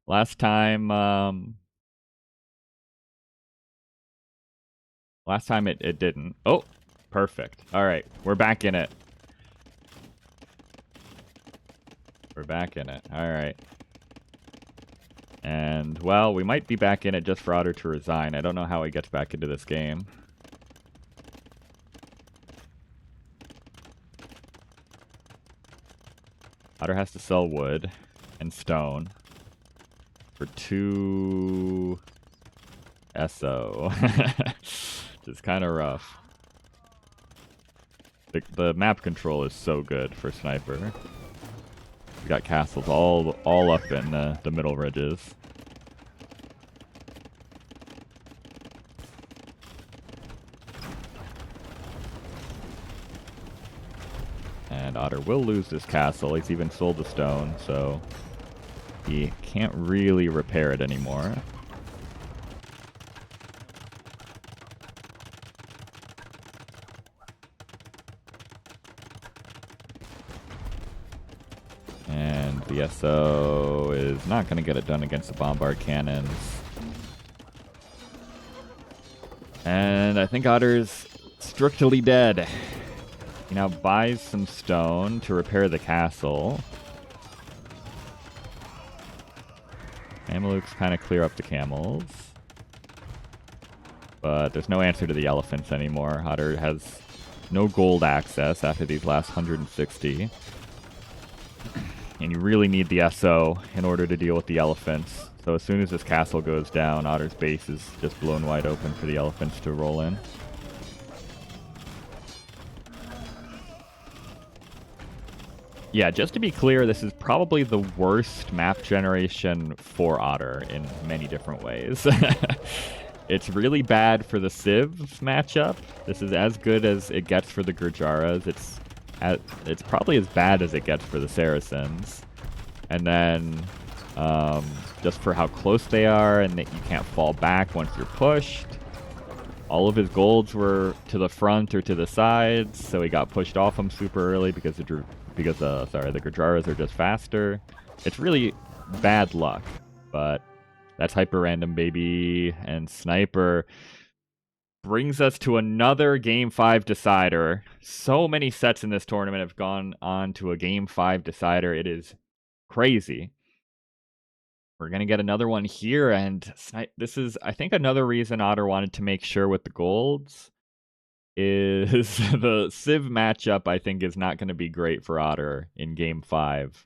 Last time it didn't. Oh, perfect. All right, we're back in it. We're back in it. All right. And, well, we might be back in it just for Otter to resign. I don't know how he gets back into this game. Otter has to sell wood and stone for 2 SO. It's kind of rough. The map control is so good for Sniper. We got castles all up in the middle ridges. And Otter will lose this castle. He's even sold the stone, so he can't really repair it anymore. And the SO is not going to get it done against the bombard cannons. And I think Otter's strictly dead. He now buys some stone to repair the castle. Mamelukes kind of clear up the camels. But there's no answer to the elephants anymore. Otter has no gold access after these last 160. And you really need the SO in order to deal with the elephants. So as soon as this castle goes down, Otter's base is just blown wide open for the elephants to roll in. Yeah, just to be clear, this is probably the worst map generation for Otter in many different ways. It's really bad for the Civs matchup. This is as good as it gets for the Gurjaras. It's probably as bad as it gets for the Saracens. And then just for how close they are and that you can't fall back once you're pushed. All of his golds were to the front or to the sides, so he got pushed off them super early because the Gurjaras are just faster. It's really bad luck, but that's hyper random, baby. And Snyper brings us to another Game 5 decider. So many sets in this tournament have gone on to a Game 5 decider. It is crazy. We're going to get another one here, and this is, I think, another reason Otter wanted to make sure with the golds is the Civ matchup, I think, is not going to be great for Otter in Game 5.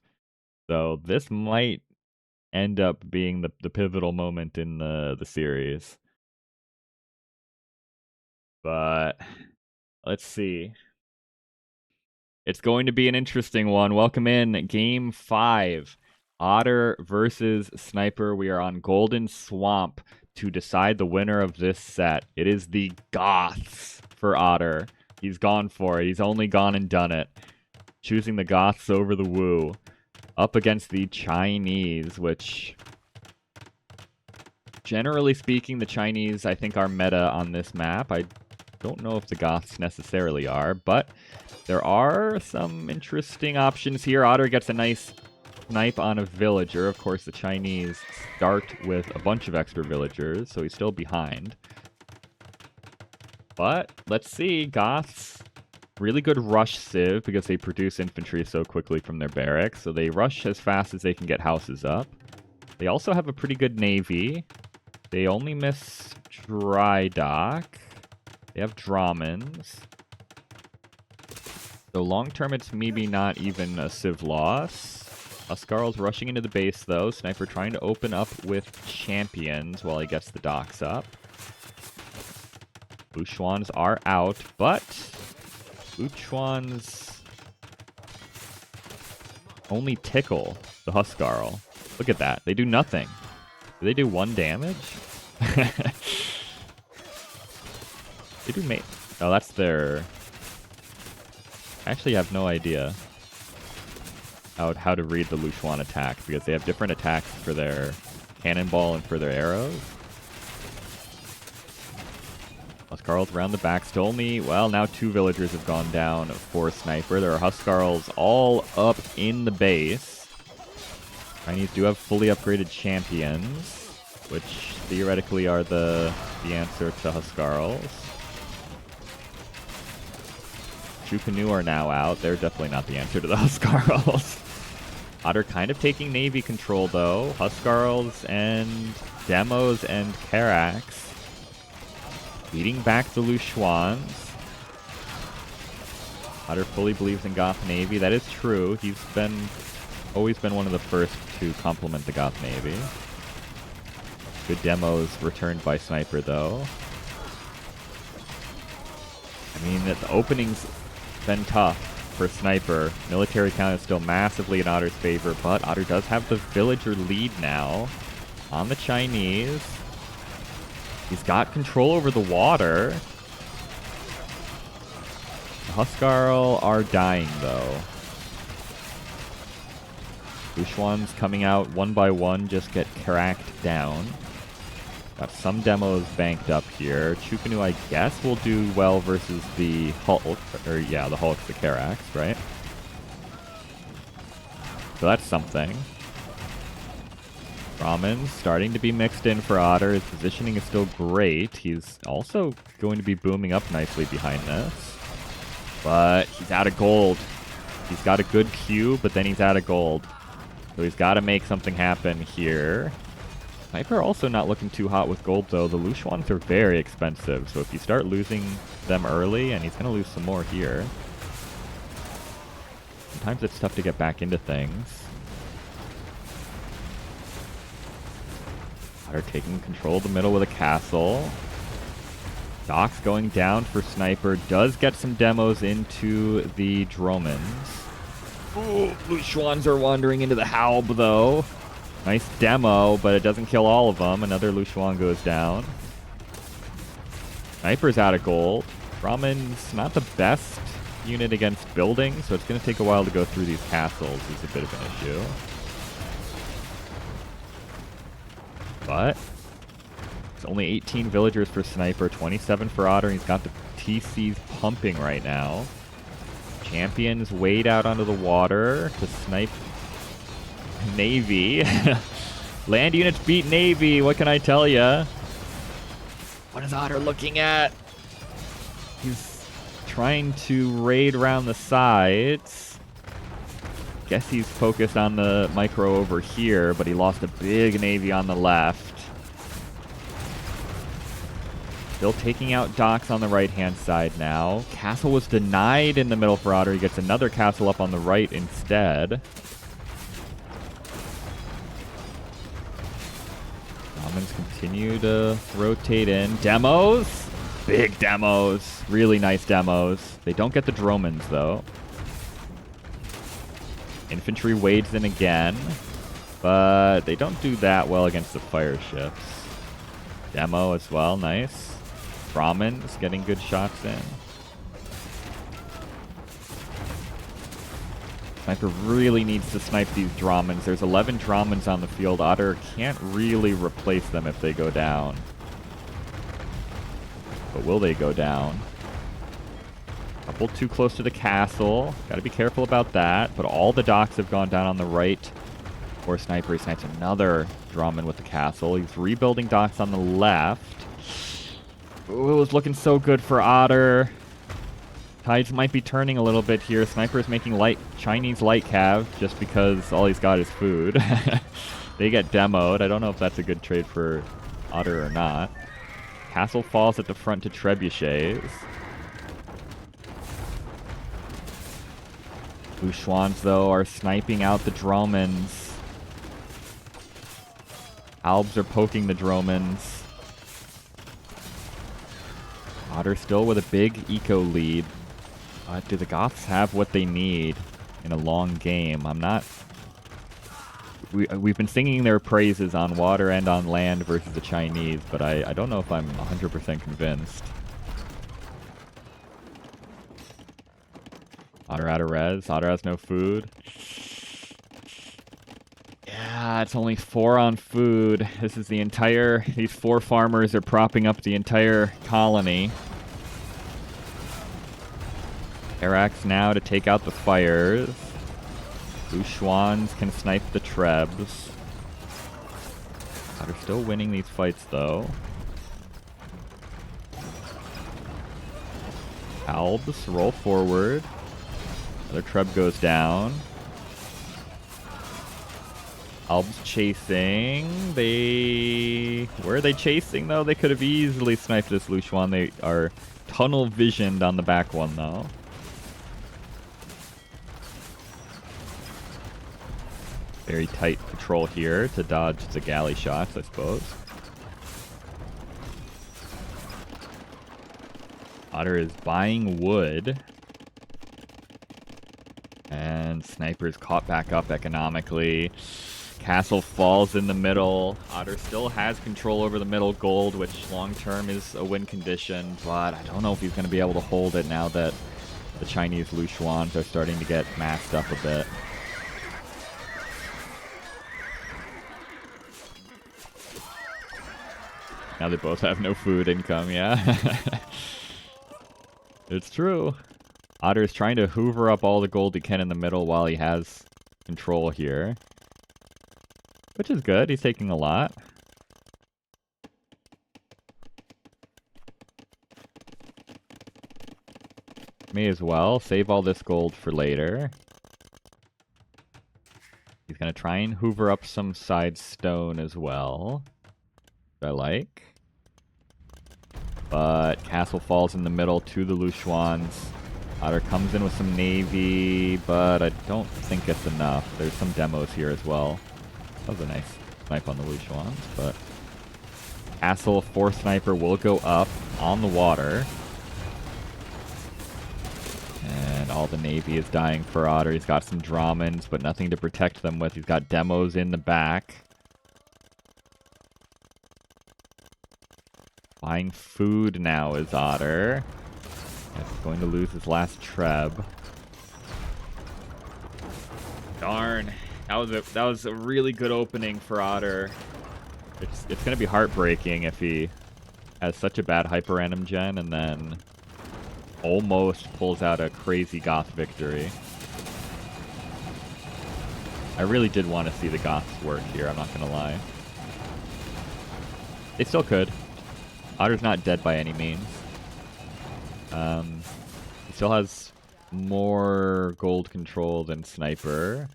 So this might end up being the pivotal moment in the series. But let's see. It's going to be an interesting one. Welcome in Game 5. Otter versus Snyper. We are on Golden Swamp to decide the winner of this set. It is the Goths for Otter. He's gone for it. He's only gone and done it. Choosing the Goths over the Wu. Up against the Chinese, which, generally speaking, the Chinese, I think, are meta on this map. I don't know if the Goths necessarily are, but there are some interesting options here. Otter gets a nice snipe on a villager. Of course, the Chinese start with a bunch of extra villagers, so he's still behind. But let's see. Goths, really good rush civ because they produce infantry so quickly from their barracks, so they rush as fast as they can get houses up. They also have a pretty good navy. They only miss dry dock. They have Dramens. So long term, it's maybe not even a civ loss. Huskarl's rushing into the base, though. Snyper trying to open up with champions while he gets the docks up. Buchuans are out, but Buchuans only tickle the Huskarl. Look at that. They do nothing. Do they do 1 damage? They do mate. Oh, that's their... I actually have no idea how to read the Luchuan attack, because they have different attacks for their cannonball and for their arrows. Huskarls around the back. Still only, well, now 2 villagers have gone down for Snyper. There are Huskarls all up in the base. Chinese do have fully upgraded champions, which theoretically are the answer to Huskarls. Chukanu are now out. They're definitely not the answer to the Huskarls. Otter kind of taking navy control, though. Huskarls and Demos and Karax beating back the Luchuans. Otter fully believes in Goth Navy. That is true. He's always been one of the first to compliment the Goth Navy. Good demos returned by Snyper, though. I mean, the opening's been tough for Snyper. Military count is still massively in Otter's favor, but Otter does have the villager lead now on the Chinese. He's got control over the water. The Huskarl are dying, though. Buchuans coming out one by one, just get cracked down. Got some demos banked up here. Chukanu, I guess, will do well versus the Hulk. Or, yeah, the Hulk's the Karax, right? So that's something. Ramen's starting to be mixed in for Otter. His positioning is still great. He's also going to be booming up nicely behind this. But he's out of gold. He's got a good Q, but then he's out of gold. So he's got to make something happen here. Snyper also not looking too hot with gold, though. The Lushuans are very expensive, so if you start losing them early, and he's going to lose some more here. Sometimes it's tough to get back into things. Otter taking control of the middle with a castle. Doc's going down for Snyper. Does get some demos into the Dromans. Ooh, Lushuans are wandering into the Halb, though. Nice demo, but it doesn't kill all of them. Another Lushuan goes down. Sniper's out of gold. Ramen's not the best unit against building, so it's going to take a while to go through these castles. Is a bit of an issue. But it's only 18 villagers for Snyper, 27 for Otter, and he's got the TCs pumping right now. Champions wade out onto the water to snipe Navy. Land units beat Navy, what can I tell ya? What is Otter looking at? He's trying to raid around the sides. Guess he's focused on the micro over here, but he lost a big Navy on the left. Still taking out docks on the right-hand side now. Castle was denied in the middle for Otter. He gets another castle up on the right instead. Shamans continue to rotate in. Demos! Big demos. Really nice demos. They don't get the Dromans, though. Infantry wades in again, but they don't do that well against the fire ships. Demo as well, nice. Brahmins getting good shots in. Sniper really needs to snipe these Dromans. There's 11 Dromans on the field. Otter can't really replace them if they go down. But will they go down? Couple too close to the castle. Gotta be careful about that. But all the docks have gone down on the right. Or Sniper, he snipes another Droman with the castle. He's rebuilding docks on the left. Ooh, it was looking so good for Otter. Tides might be turning a little bit here. Sniper is making Chinese light cav just because all he's got is food. They get demoed. I don't know if that's a good trade for Otter or not. Castle falls at the front to trebuchets. Lushuans, though, are sniping out the Dromans. Albs are poking the Dromans. Otter still with a big eco lead. Do the Goths have what they need in a long game? I'm not... We've been singing their praises on water and on land versus the Chinese, but I don't know if I'm 100% convinced. Otter out of res. Otter has no food. Yeah, it's only 4 on food. This is the entire... These 4 farmers are propping up the entire colony. Arax now to take out the fires. Lushuans can snipe the Trebs. Otter still winning these fights, though. Albs roll forward. Another Treb goes down. Albs chasing. Where are they chasing, though? They could have easily sniped this Lushuan. They are tunnel visioned on the back one, though. Very tight patrol here to dodge the galley shots, I suppose. Otter is buying wood. And Sniper's caught back up economically. Castle falls in the middle. Otter still has control over the middle gold, which long-term is a win condition, but I don't know if he's going to be able to hold it now that the Chinese Lushuans are starting to get masked up a bit. Now they both have no food income, yeah. It's true. Otter is trying to hoover up all the gold he can in the middle while he has control here. which is good. He's taking a lot. May as well save all this gold for later. He's going to try and hoover up some side stone as well. I like. But castle falls in the middle to the Lushuans. Otter comes in with some navy, but I don't think it's enough. There's some demos here as well. That was a nice snipe on the Lushuans, but castle for Sniper will go up on the water. And all the navy is dying for Otter. He's got some Dramens, but nothing to protect them with. He's got demos in the back. Buying food now is Otter. He's going to lose his last Treb. Darn. That was a really good opening for Otter. It's going to be heartbreaking if he has such a bad hyper random gen and then almost pulls out a crazy Goth victory. I really did want to see the Goths work here, I'm not going to lie. They still could. Otter's not dead by any means. He still has more gold control than Sniper.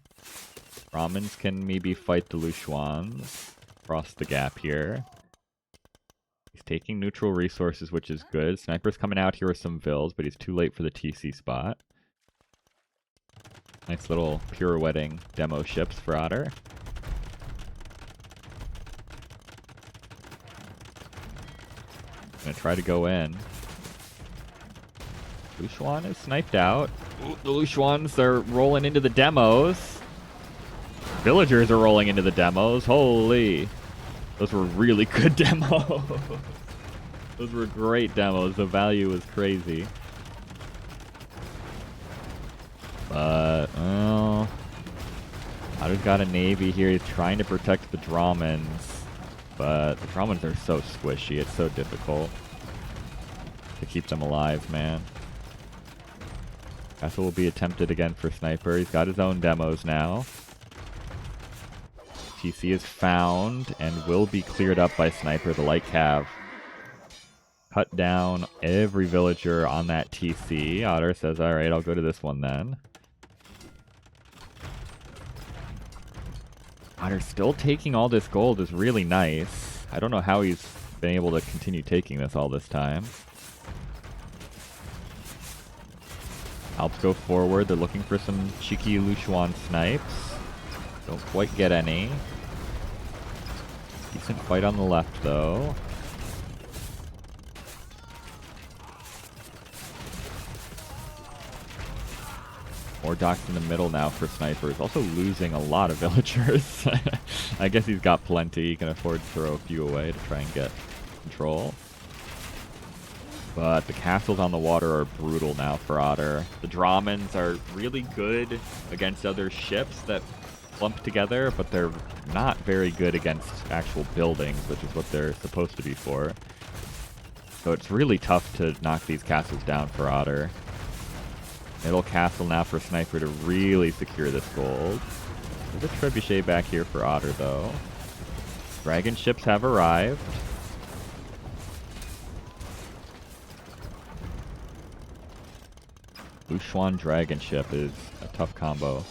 Ramens can maybe fight the Lushuans across the gap here. He's taking neutral resources, which is good. Sniper's coming out here with some Vils, but he's too late for the TC spot. Nice little pirouetting demo ships for Otter. Gonna try to go in. Lushuan is sniped out. Ooh, the Lushuans are rolling into the demos. Villagers are rolling into the demos. Holy. Those were really good demos. Those were great demos. The value was crazy. But, well, Otter's got a navy here. He's trying to protect the Dramens. But the Dramens are so squishy. It's so difficult to keep them alive, man. Castle will be attempted again for Sniper. He's got his own demos now. TC is found and will be cleared up by Sniper. The light cav cut down every villager on that TC. Otter says, alright, I'll go to this one then. Otter's still taking all this gold is really nice. I don't know how he's been able to continue taking this all this time. Alps go forward. They're looking for some cheeky Lushuan snipes. Don't quite get any. Decent fight on the left, though. More docks in the middle now for Sniper. He's also losing a lot of villagers. I guess he's got plenty. He can afford to throw a few away to try and get control. But the castles on the water are brutal now for Otter. The Dramens are really good against other ships that clump together, but they're not very good against actual buildings, which is what they're supposed to be for. So it's really tough to knock these castles down for Otter. Middle castle now for Sniper to really secure this gold. There's a trebuchet back here for Otter, though. Dragon ships have arrived. Lushuan dragon ship is a tough combo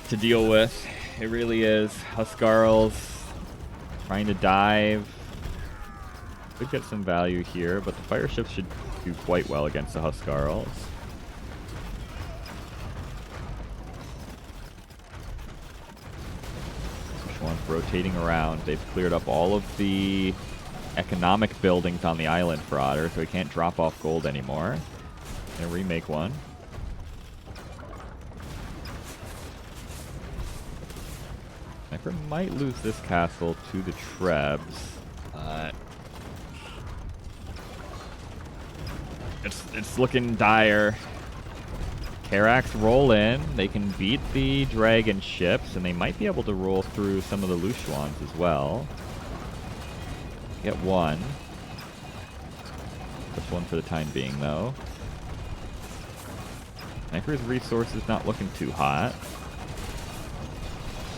to deal with. It really is. Huskarls trying to dive. Could get some value here, but the fire ships should do quite well against the Huskarls. Lushuan's rotating around. They've cleared up all of the economic buildings on the island for Otter, so he can't drop off gold anymore. Gonna remake one. Sniper might lose this castle to the Trebs. It's looking dire. Karax roll in. They can beat the dragon ships, and they might be able to roll through some of the Lushuans as well. Get one. Just one for the time being, though. Sniper's resource is not looking too hot.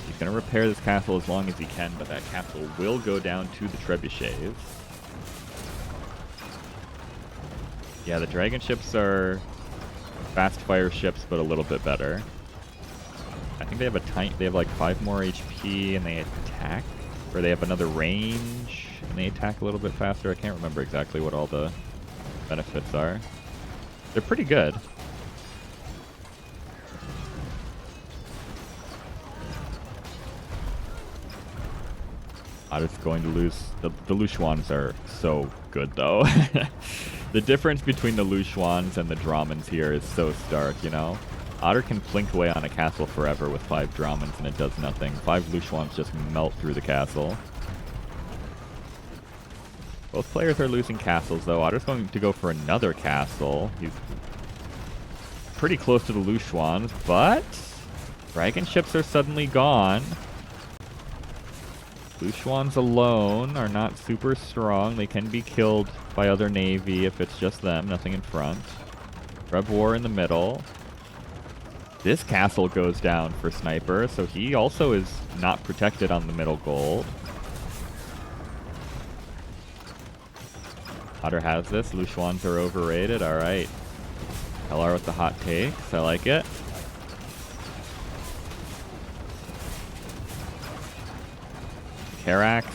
He's He's going to repair this castle as long as he can, but that castle will go down to the trebuchets. Yeah, the dragon ships are fast fire ships, but a little bit better. I think they have a they have like 5 more HP and they attack, or they have another range and they attack a little bit faster. I can't remember exactly what all the benefits are. They're pretty good. Otter's going to lose. The Lushuans are so good, though. The difference between the Lushuans and the Dramens here is so stark, you know? Otter can plink away on a castle forever with 5 Dramens and it does nothing. 5 Lushuans just melt through the castle. Both players are losing castles, though. Otter's going to go for another castle. He's pretty close to the Lushuans, but dragon ships are suddenly gone. Lushuans alone are not super strong. They can be killed by other navy if it's just them, nothing in front. Rev War in the middle. This castle goes down for Snyper, so he also is not protected on the middle gold. Otter has this. Lushuans are overrated. Alright. LR with the hot takes. I like it. Carax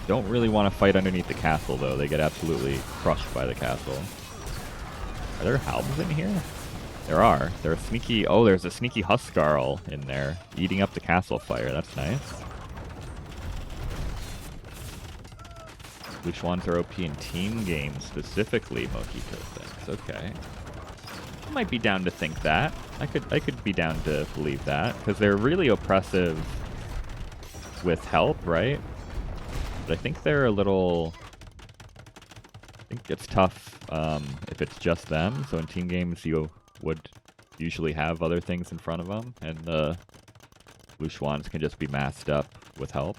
don't really want to fight underneath the castle, though. They get absolutely crushed by the castle. Are there Halbs in here? There are. There are sneaky... Oh, there's a sneaky Huskarl in there, eating up the castle fire. That's nice. Lushuans are OP in team games, specifically, Mojito thinks. Okay. I might be down to think that. I could be down to believe that, because they're really oppressive with help, right? But I think they're a little... I think it's tough if it's just them. So in team games, you would usually have other things in front of them, and the Lushuans can just be masked up with help.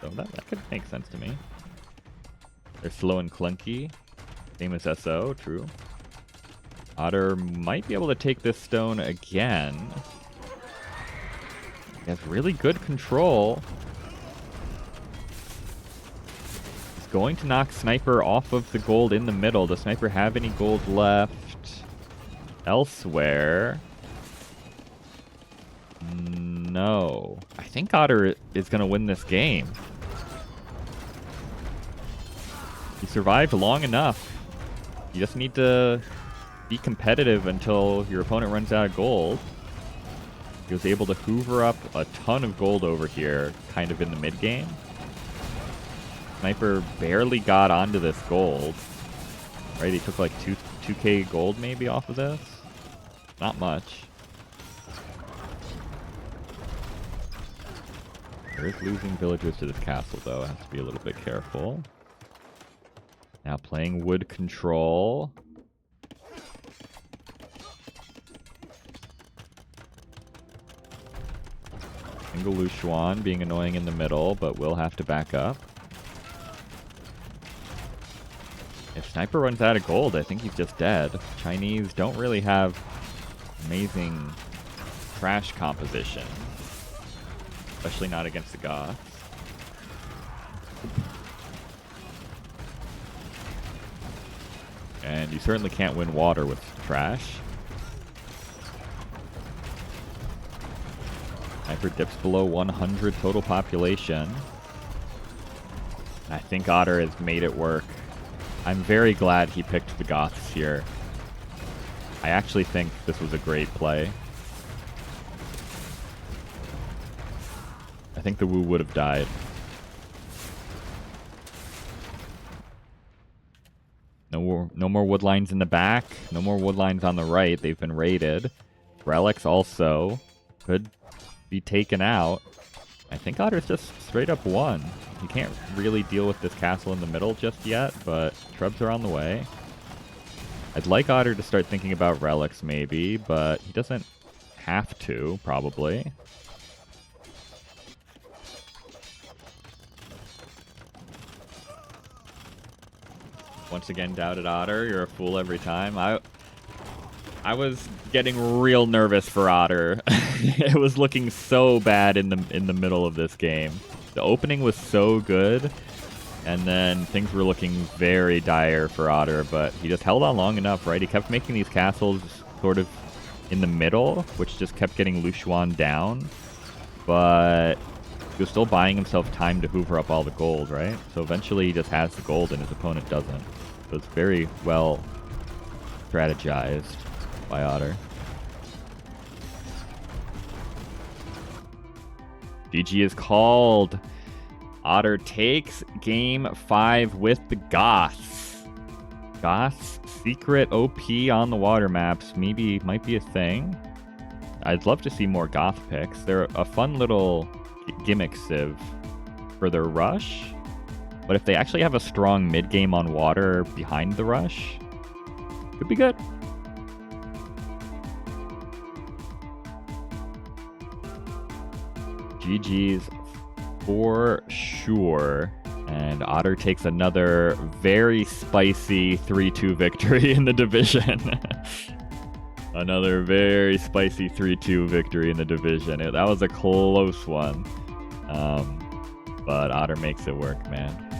So that could make sense to me. They're slow and clunky. Same as SO, true. Otter might be able to take this stone again. He has really good control. He's going to knock Snyper off of the gold in the middle. Does Snyper have any gold left elsewhere? No. I think Otter is going to win this game. He survived long enough. You just need to be competitive until your opponent runs out of gold. He was able to hoover up a ton of gold over here, kind of in the mid-game. Snyper barely got onto this gold. Right, he took like 2k gold maybe off of this. Not much. There is losing villagers to this castle, though. Has to be a little bit careful. Now playing wood control. Single Lushuan being annoying in the middle, but will have to back up. If Snyper runs out of gold, I think he's just dead. Chinese don't really have amazing trash composition. Especially not against the Goths. And you certainly can't win water with trash. Sniper dips below 100 total population. I think Otter has made it work. I'm very glad he picked the Goths here. I actually think this was a great play. I think the Wu would have died. No more wood lines in the back. No more wood lines on the right. They've been raided. Relics also could be taken out. I think Otter's just straight up won. He can't really deal with this castle in the middle just yet, but Trebs are on the way. I'd like Otter to start thinking about relics maybe, but he doesn't have to, probably. Once again, doubted Otter. You're a fool every time. I was getting real nervous for Otter. It was looking so bad in the middle of this game. The opening was so good, and then things were looking very dire for Otter, but he just held on long enough, right? He kept making these castles sort of in the middle, which just kept getting Lushuan down, but he was still buying himself time to hoover up all the gold, right? So eventually he just has the gold and his opponent doesn't. So it's very well strategized by Otter. GG is called. Otter takes game 5 with the Goths. Goths secret OP on the water maps might be a thing. I'd love to see more Goth picks. They're a fun little gimmick civ for their rush. But if they actually have a strong mid game on water behind the rush, could be good. GG's for sure. And Otter takes another very spicy 3-2 victory in the division. Another very spicy 3-2 victory in the division. That was a close one. But Otter makes it work, man.